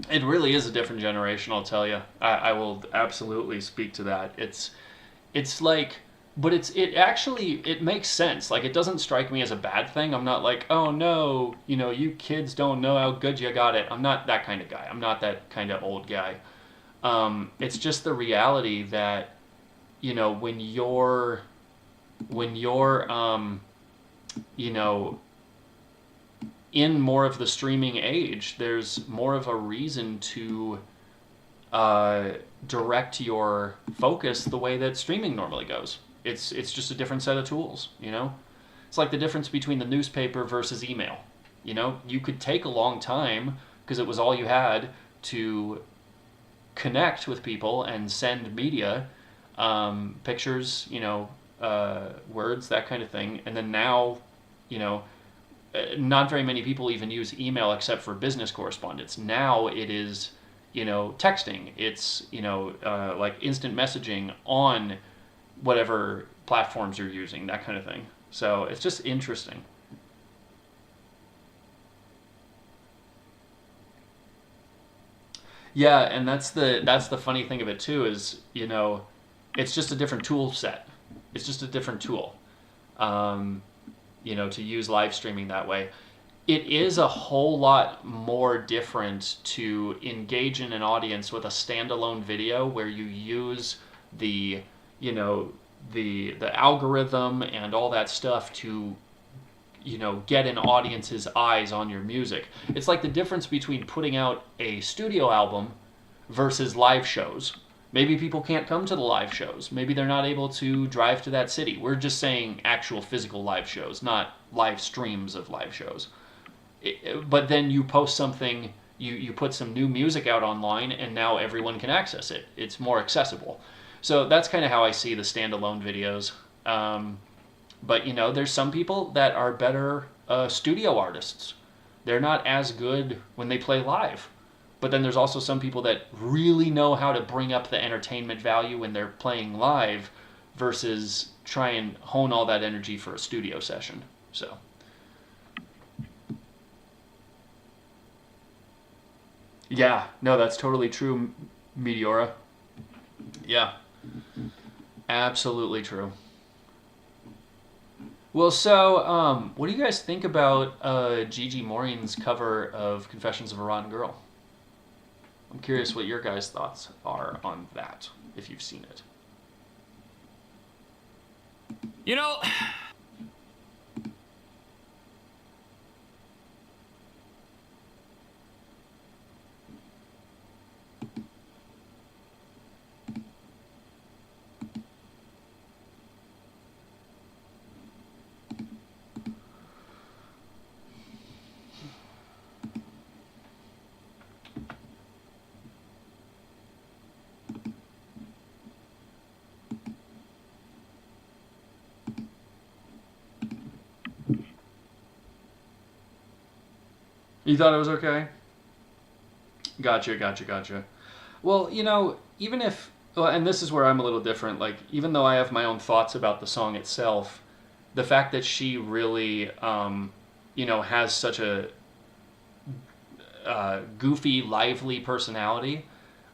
it really is a different generation, I'll tell you. I will absolutely speak to that. It's like, but it actually it makes sense. Like it doesn't strike me as a bad thing. I'm not like, oh no, you kids don't know how good you got it. I'm not that kind of guy. I'm not that kind of old guy. It's just the reality that when you're you know in more of the streaming age, there's more of a reason to uh, direct your focus the way that streaming normally goes. It's just a different set of tools. It's like the difference between the newspaper versus email. You could take a long time because it was all you had to connect with people and send media, pictures, words, that kind of thing. And then now, you know, not very many people even use email except for business correspondence. Now it is, texting. It's, like instant messaging on whatever platforms you're using, that kind of thing. So it's just interesting. Yeah, and that's the funny thing of it too is it's just a different tool set. It's just a different tool, um, to use live streaming that way. It is a whole lot more different to engage in an audience with a standalone video where you use the you know the algorithm and all that stuff to get an audience's eyes on your music. It's like the difference between putting out a studio album versus live shows. Maybe people can't come to the live shows. Maybe they're not able to drive to that city. We're just saying actual physical live shows, not live streams of live shows. But then you post something, you put some new music out online, and now everyone can access it. It's more accessible. So that's kind of how I see the standalone videos. But there's some people that are better studio artists. They're not as good when they play live. But then there's also some people that really know how to bring up the entertainment value when they're playing live versus try and hone all that energy for a studio session. So, yeah, no, that's totally true, Meteora. Yeah, absolutely true. Well, so, what do you guys think about Gigi Maureen's cover of Confessions of a Rotten Girl? I'm curious what your guys' thoughts are on that, if you've seen it. You know, You thought it was okay? Gotcha, gotcha, gotcha. Well, even if, well, and this is where I'm a little different, like, even though I have my own thoughts about the song itself, the fact that she really, has such a goofy, lively personality,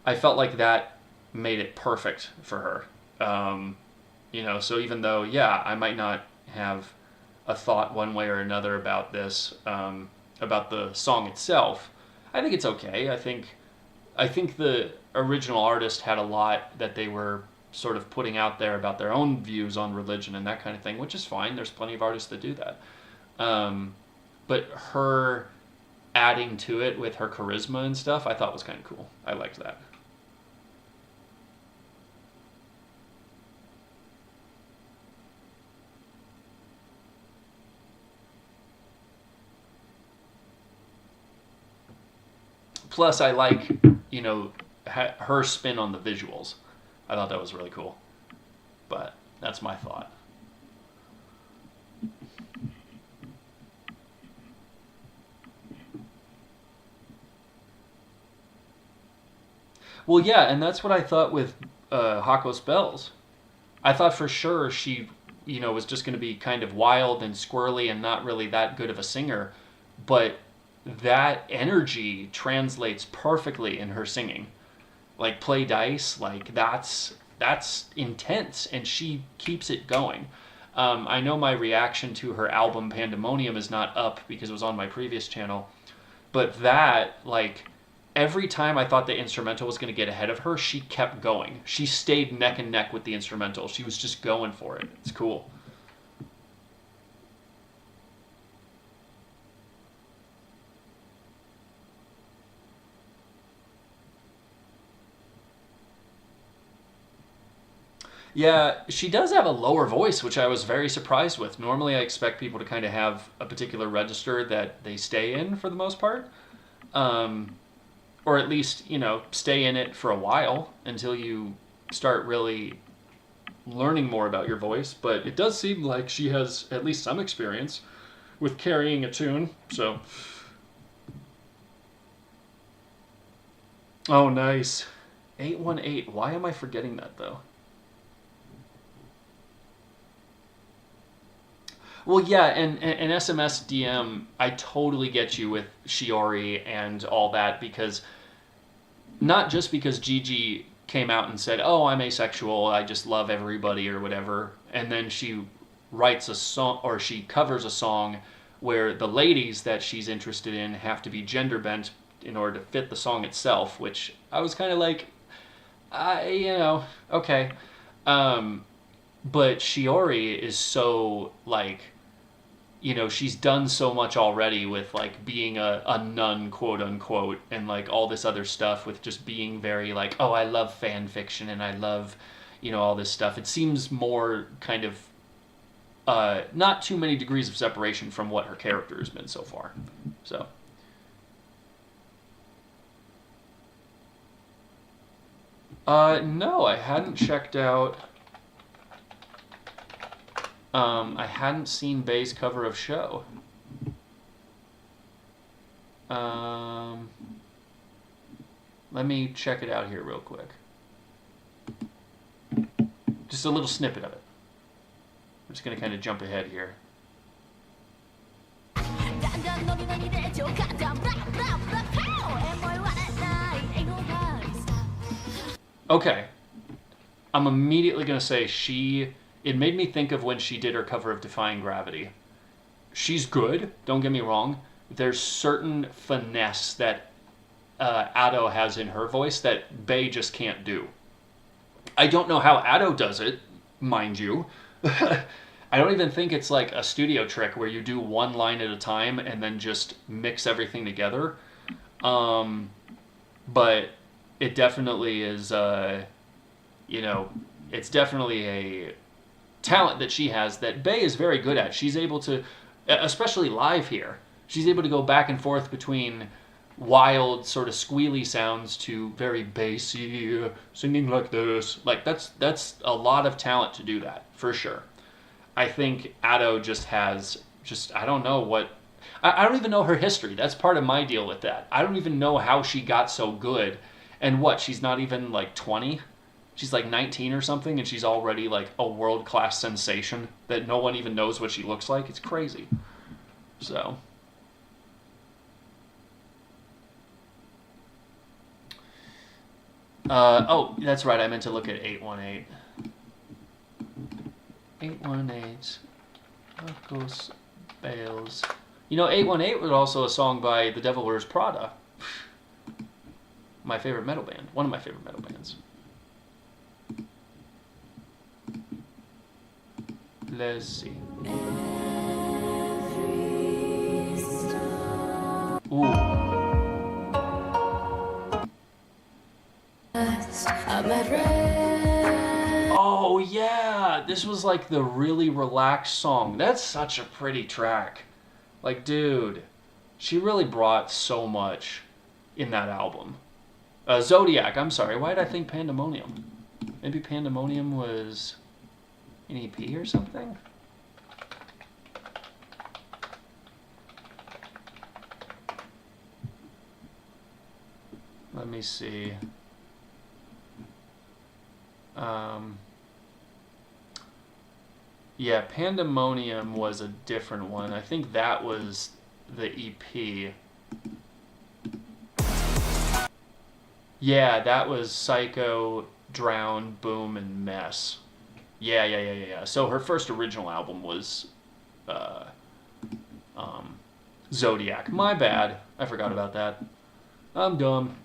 I felt like that made it perfect for her. So even though, yeah, I might not have a thought one way or another about this, about the song itself, I think it's okay. I think the original artist had a lot that they were sort of putting out there about their own views on religion and that kind of thing, which is fine. There's plenty of artists that do that. But her adding to it with her charisma and stuff, I thought was kind of cool. I liked that. Plus, I like, you know, her spin on the visuals. I thought that was really cool. But that's my thought. Well, yeah, and that's what I thought with Hako's Bells. I thought for sure she, you know, was just going to be kind of wild and squirrely and not really that good of a singer, but that energy translates perfectly in her singing. Like Play Dice, like that's intense, and she keeps it going. I know my reaction to her album Pandemonium is not up because it was on my previous channel, but that, like, every time I thought the instrumental was going to get ahead of her, she kept going. She stayed neck and neck with the instrumental. She was just going for it. It's cool. Yeah, she does have a lower voice, which I was very surprised with. Normally, I expect people to kind of have a particular register that they stay in for the most part. Um, or at least, you know, stay in it for a while until you start really learning more about your voice. But it does seem like she has at least some experience with carrying a tune. So, oh, nice. 818. Why am I forgetting that though? Well, yeah, and SMS DM, I totally get you with Shiori and all that, because not just because Gigi came out and said, "Oh, I'm asexual, I just love everybody" or whatever, and then she writes a song, or she covers a song where the ladies that she's interested in have to be gender bent in order to fit the song itself, which I was kind of like, you know, okay. Um, but Shiori is so, like, you know, she's done so much already with, like, being a nun, quote unquote, and like all this other stuff with just being very like, oh, I love fan fiction and I love, you know, all this stuff. It seems more kind of not too many degrees of separation from what her character has been so far. So no, I hadn't checked out. I hadn't seen Bay's cover of Show. Um, Let me check it out here real quick. Just a little snippet of it. I'm just going to kind of jump ahead here. Okay. I'm immediately going to say it made me think of when she did her cover of Defying Gravity. She's good, don't get me wrong. There's certain finesse that Ado has in her voice that Bay just can't do. I don't know how Ado does it, mind you. I don't even think it's like a studio trick where you do one line at a time and then just mix everything together. But it definitely is, you know, it's definitely a talent that she has that Bay is very good at. She's able to, especially live here, she's able to go back and forth between wild sort of squealy sounds to very bassy singing like this. Like that's a lot of talent to do that, for sure. I think Ado just has I don't know what, I don't even know her history. That's part of my deal with that. I don't even know how she got so good. And what, she's not even like 20? She's like 19 or something, and she's already like a world-class sensation that no one even knows what she looks like. It's crazy. So, oh, that's right. I meant to look at 818. 818. Marcos Bales. You know, 818 was also a song by The Devil Wears Prada. My favorite metal band. One of my favorite metal bands. Let's see. Ooh. Oh yeah, this was like the really relaxed song. That's such a pretty track. Like, dude, she really brought so much in that album. Zodiac, I'm sorry. Why did I think Pandemonium? Maybe Pandemonium was an EP or something? Let me see. Yeah, Pandemonium was a different one. I think that was the EP. Yeah, that was Psycho, Drown, Boom, and Mess. Yeah. So her first original album was Zodiac. My bad. I forgot about that. I'm dumb.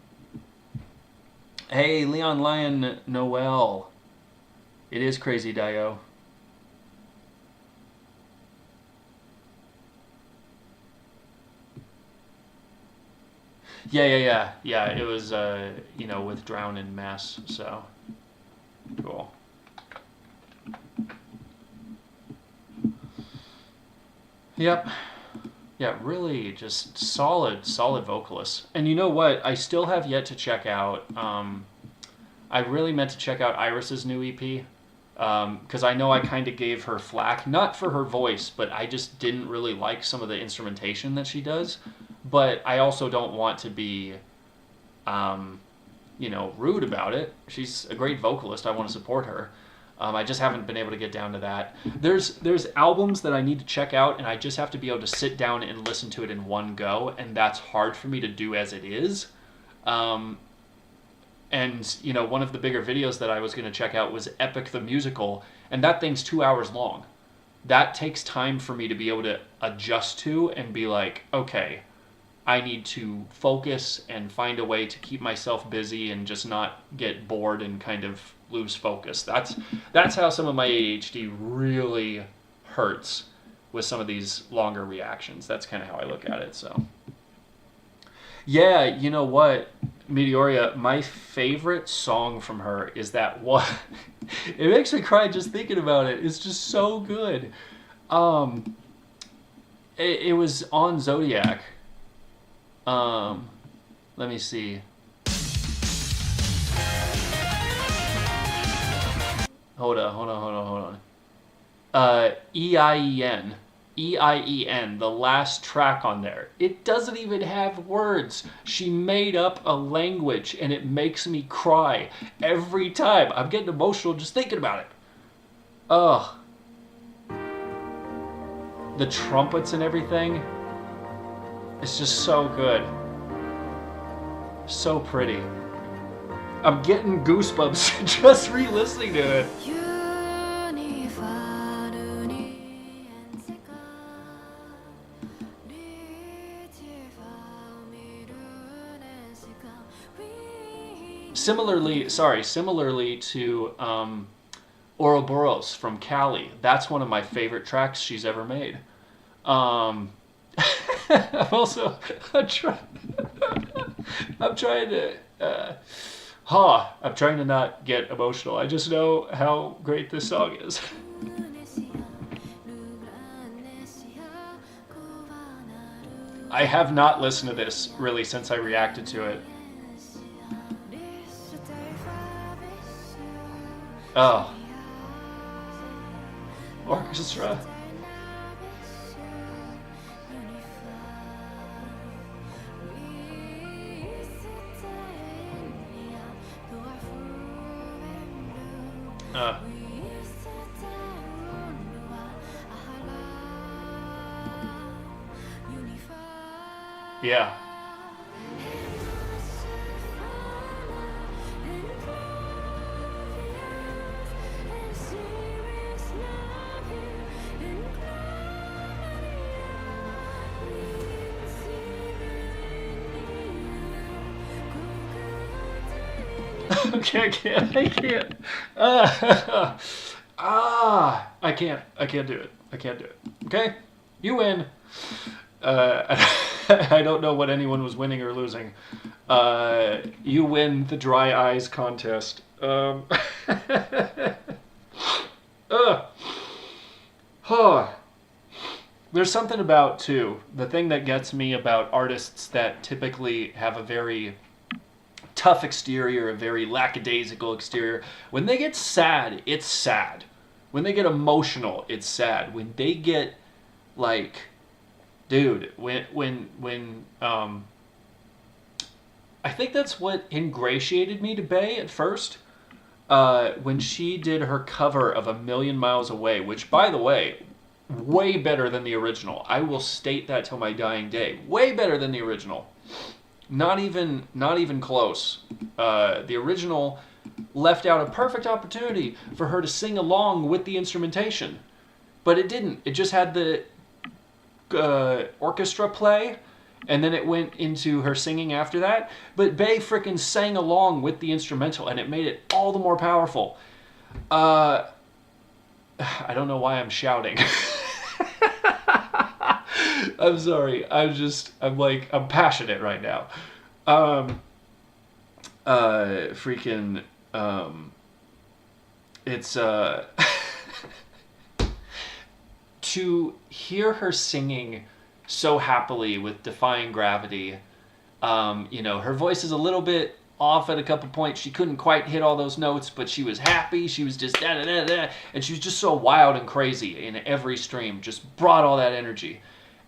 Hey, Leon Lion Noel. It is Crazy Dio. Yeah. It was, with Drown and Mess, so. Cool. Yep. Yeah, really just solid vocalists. And you know what? I still have yet to check out, I really meant to check out Iris's new EP. Because I know I kind of gave her flack, not for her voice, but I just didn't really like some of the instrumentation that she does. But I also don't want to be, rude about it. She's a great vocalist. I want to support her. I just haven't been able to get down to that. There's albums that I need to check out, and I just have to be able to sit down and listen to it in one go, and that's hard for me to do as it is. And, one of the bigger videos that I was going to check out was Epic the Musical, and that thing's 2 hours long. That takes time for me to be able to adjust to and be like, okay, I need to focus and find a way to keep myself busy and just not get bored and kind of lose focus. That's how some of my ADHD really hurts with some of these longer reactions. That's kind of how I look at it, so. Yeah, you know what, Meteoria, my favorite song from her is that one. It makes me cry just thinking about it. It's just so good. It was on Zodiac. Let me see. Hold on. EIEN. EIEN, the last track on there. It doesn't even have words. She made up a language, and it makes me cry every time. I'm getting emotional just thinking about it. Ugh. The trumpets and everything. It's just so good. So pretty. I'm getting goosebumps just re-listening to it. Similarly to Ouroboros from Cali. That's one of my favorite tracks she's ever made. I'm trying to not get emotional. I just know how great this song is. I have not listened to this really since I reacted to it. Oh. Orchestra. Yeah. Okay, I can't. I can't do it. I can't do it. Okay? You win. I don't know what anyone was winning or losing. You win the dry eyes contest. There's something about, too, the thing that gets me about artists that typically have a very tough exterior, a very lackadaisical exterior. When they get sad, it's sad. When they get emotional, it's sad. When they get, like, dude, I think that's what ingratiated me to Bey at first. When she did her cover of A Million Miles Away, which, by the way, way better than the original. I will state that till my dying day. Way better than the original. Not even close. The original left out a perfect opportunity for her to sing along with the instrumentation, but it didn't. It just had the orchestra play, and then it went into her singing after that. But Bey frickin' sang along with the instrumental, and it made it all the more powerful. I don't know why I'm shouting. I'm sorry. I'm passionate right now. It's to hear her singing so happily with Defying Gravity. Her voice is a little bit off at a couple points. She couldn't quite hit all those notes, but she was happy. She was just da da da da, and she was just so wild and crazy in every stream. Just brought all that energy.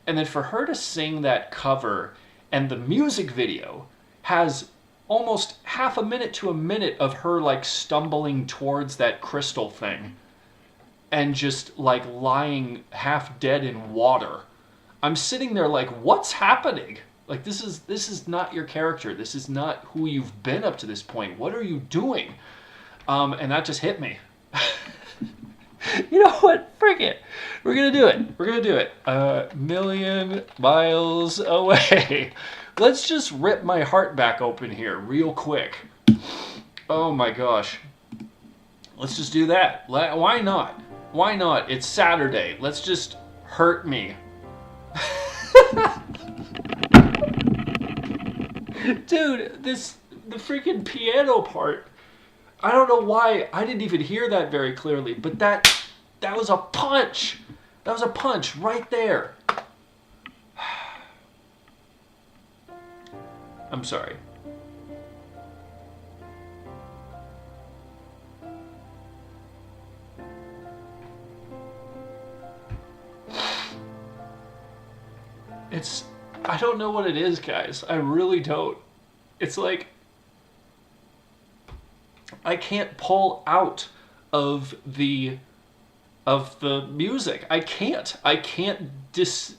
And then for her to sing that cover, and the music video has almost half a minute to a minute of her like stumbling towards that crystal thing and just like lying half dead in water. I'm sitting there like, what's happening? Like, this is not your character. This is not who you've been up to this point. What are you doing? And that just hit me. You know what? Frick it. We're going to do it. We're going to do it. A Million Miles Away. Let's just rip my heart back open here real quick. Oh my gosh. Let's just do that. Why not? Why not? It's Saturday. Let's just hurt me. Dude, the freaking piano part. I don't know why I didn't even hear that very clearly, but that was a punch. That was a punch right there. I'm sorry. I don't know what it is, guys. I really don't. It's like I can't pull out of the music. I can't. It's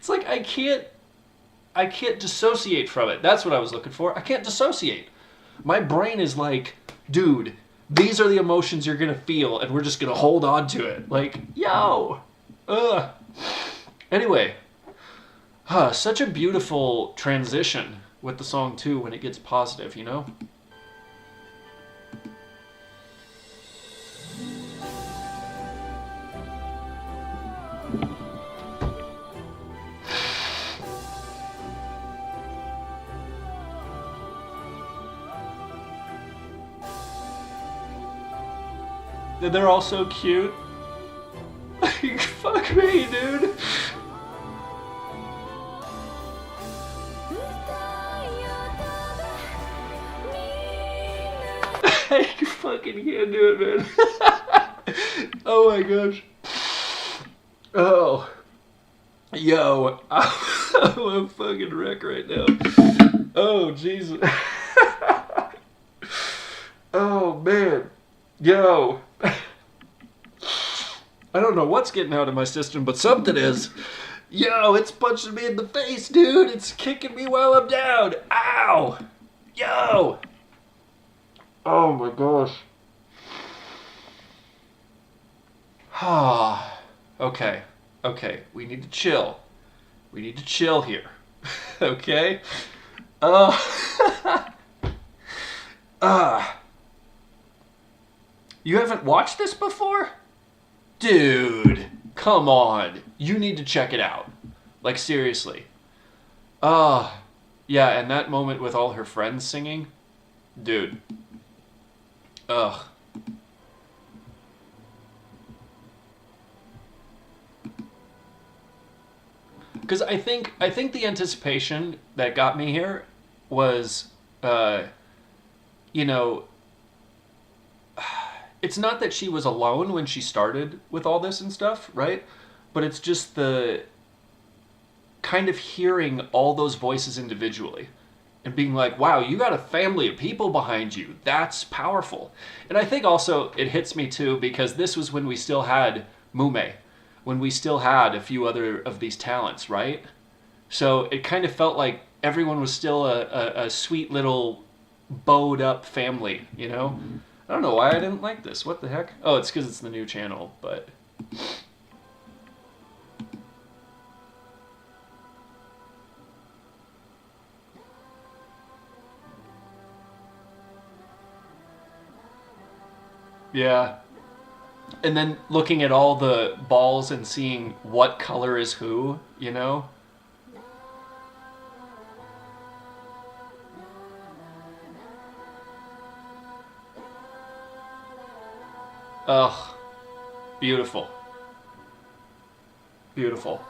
like I can't dissociate from it. That's what I was looking for. I can't dissociate. My brain is like, dude, these are the emotions you're gonna feel, and we're just gonna hold on to it. Like, yo. Anyway, such a beautiful transition with the song too when it gets positive, you know? They're all so cute. Fuck me, dude. I fucking can't do it, man. Oh my gosh. Oh. Yo. I'm a fucking wreck right now. Oh, Jesus. Oh, man. Yo. I don't know what's getting out of my system, but something is. Yo, it's punching me in the face, dude. It's kicking me while I'm down. Ow. Yo. Oh my gosh. Okay. Okay. We need to chill. We need to chill here. Okay? You haven't watched this before? Dude, come on. You need to check it out. Like, seriously. Yeah, and that moment with all her friends singing? Dude. Ugh. Because I think the anticipation that got me here was, uh, you know, it's not that she was alone when she started with all this and stuff, right? But it's just the kind of hearing all those voices individually and being like, wow, you got a family of people behind you. That's powerful. And I think also it hits me too because this was when we still had Mume, when we still had a few other of these talents, right? So it kind of felt like everyone was still a sweet little bowed up family, you know? I don't know why I didn't like this. What the heck? Oh, it's because it's the new channel, but... Yeah. And then looking at all the balls and seeing what color is who, you know? Ugh. Beautiful. Beautiful.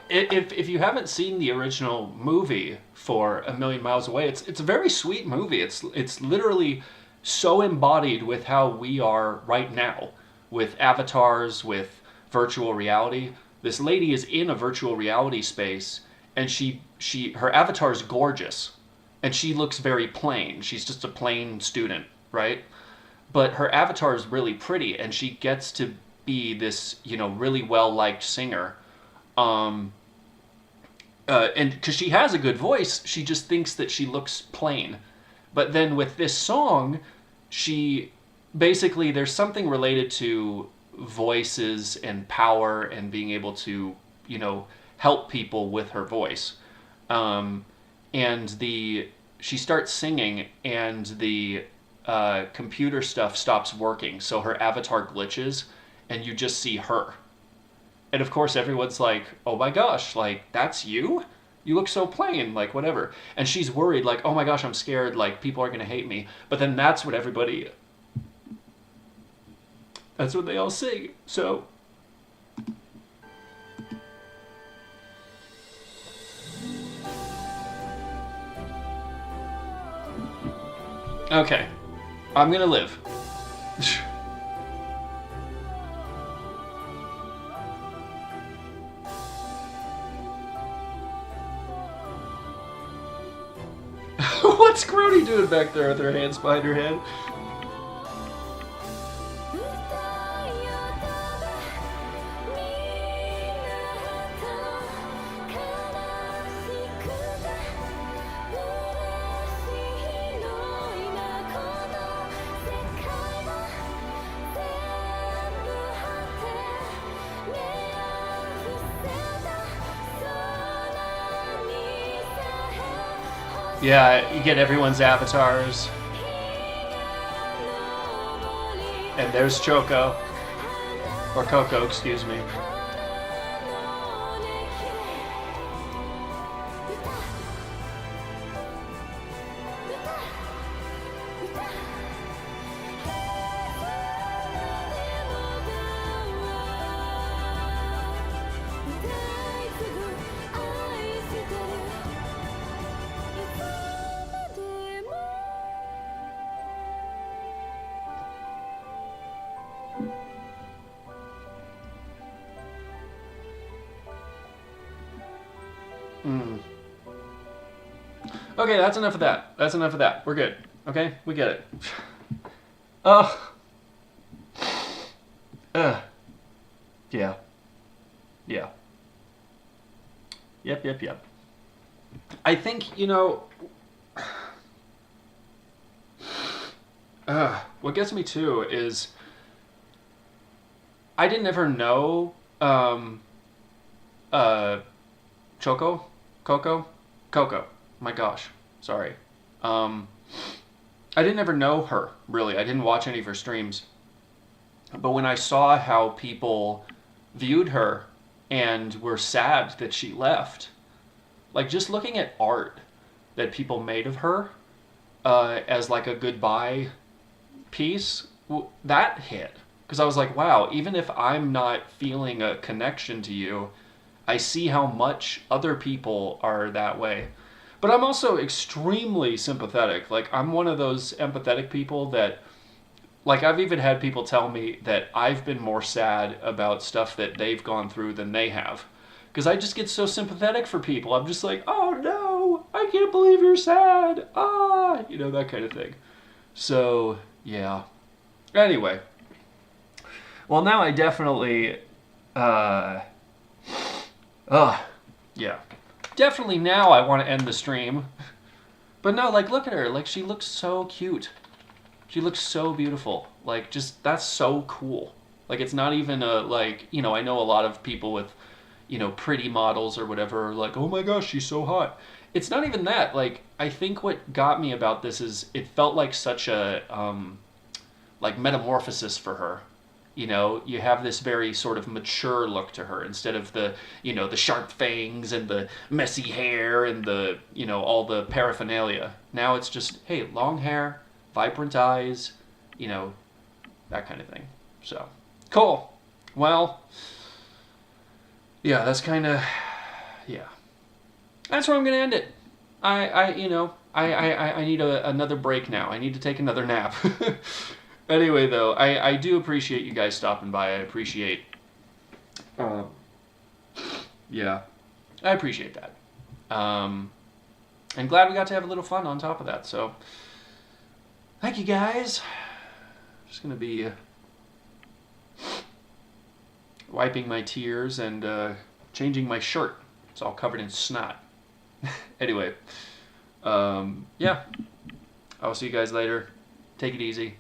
If you haven't seen the original movie for A Million Miles Away, it's a very sweet movie. It's literally so embodied with how we are right now, with avatars, with virtual reality. This lady is in a virtual reality space, and her avatar is gorgeous, and she looks very plain. She's just a plain student, right? But her avatar is really pretty, and she gets to be this, really well liked singer. Um, and because she has a good voice, she just thinks that she looks plain. But then with this song, she basically, there's something related to voices and power and being able to, help people with her voice. Um, and she starts singing, and the computer stuff stops working, so her avatar glitches, and you just see her. And of course, everyone's like, oh my gosh, like, that's you? You look so plain, like, whatever. And she's worried, like, oh my gosh, I'm scared, like, people are going to hate me. But then that's what that's what they all sing. So. Okay. I'm going to live. What's Grody doing back there with her hands behind her head? Yeah, you get everyone's avatars. And there's Choco. Or Coco, excuse me. Okay, that's enough of that. That's enough of that. We're good. Okay? We get it. Uh. Yeah. Yeah. Yep. I think, what gets me too is I didn't ever know uh, Choco, Coco. My gosh, sorry. Um, I didn't ever know her really. I didn't watch any of her streams, but when I saw how people viewed her and were sad that she left, like just looking at art that people made of her as like a goodbye piece, that hit. Because I was like, wow, even if I'm not feeling a connection to you, I see how much other people are that way. But I'm also extremely sympathetic. Like, I'm one of those empathetic people that, like, I've even had people tell me that I've been more sad about stuff that they've gone through than they have. Because I just get so sympathetic for people. I'm just like, oh no, I can't believe you're sad. Ah, you know, that kind of thing. So, yeah. Anyway. Well, now I definitely, yeah. Definitely now I want to end the stream. But no, like, look at her. Like, she looks so cute. She looks so beautiful. Like, just, that's so cool. Like, it's not even a, like, you know, I know a lot of people with, you know, pretty models or whatever are like, oh my gosh, she's so hot. It's not even that. Like, I think what got me about this is it felt like such a, like, metamorphosis for her. You know, you have this very sort of mature look to her instead of the, you know, the sharp fangs and the messy hair and the, you know, all the paraphernalia. Now it's just, hey, long hair, vibrant eyes, you know, that kind of thing. So, cool. Well, yeah, that's kind of, yeah. That's where I'm going to end it. You know, I need another break now. I need to take another nap. Anyway, though, I do appreciate you guys stopping by. I appreciate, yeah, I appreciate that. And glad we got to have a little fun on top of that. So, thank you guys. Just gonna be wiping my tears and changing my shirt. It's all covered in snot. Anyway, yeah, I'll see you guys later. Take it easy.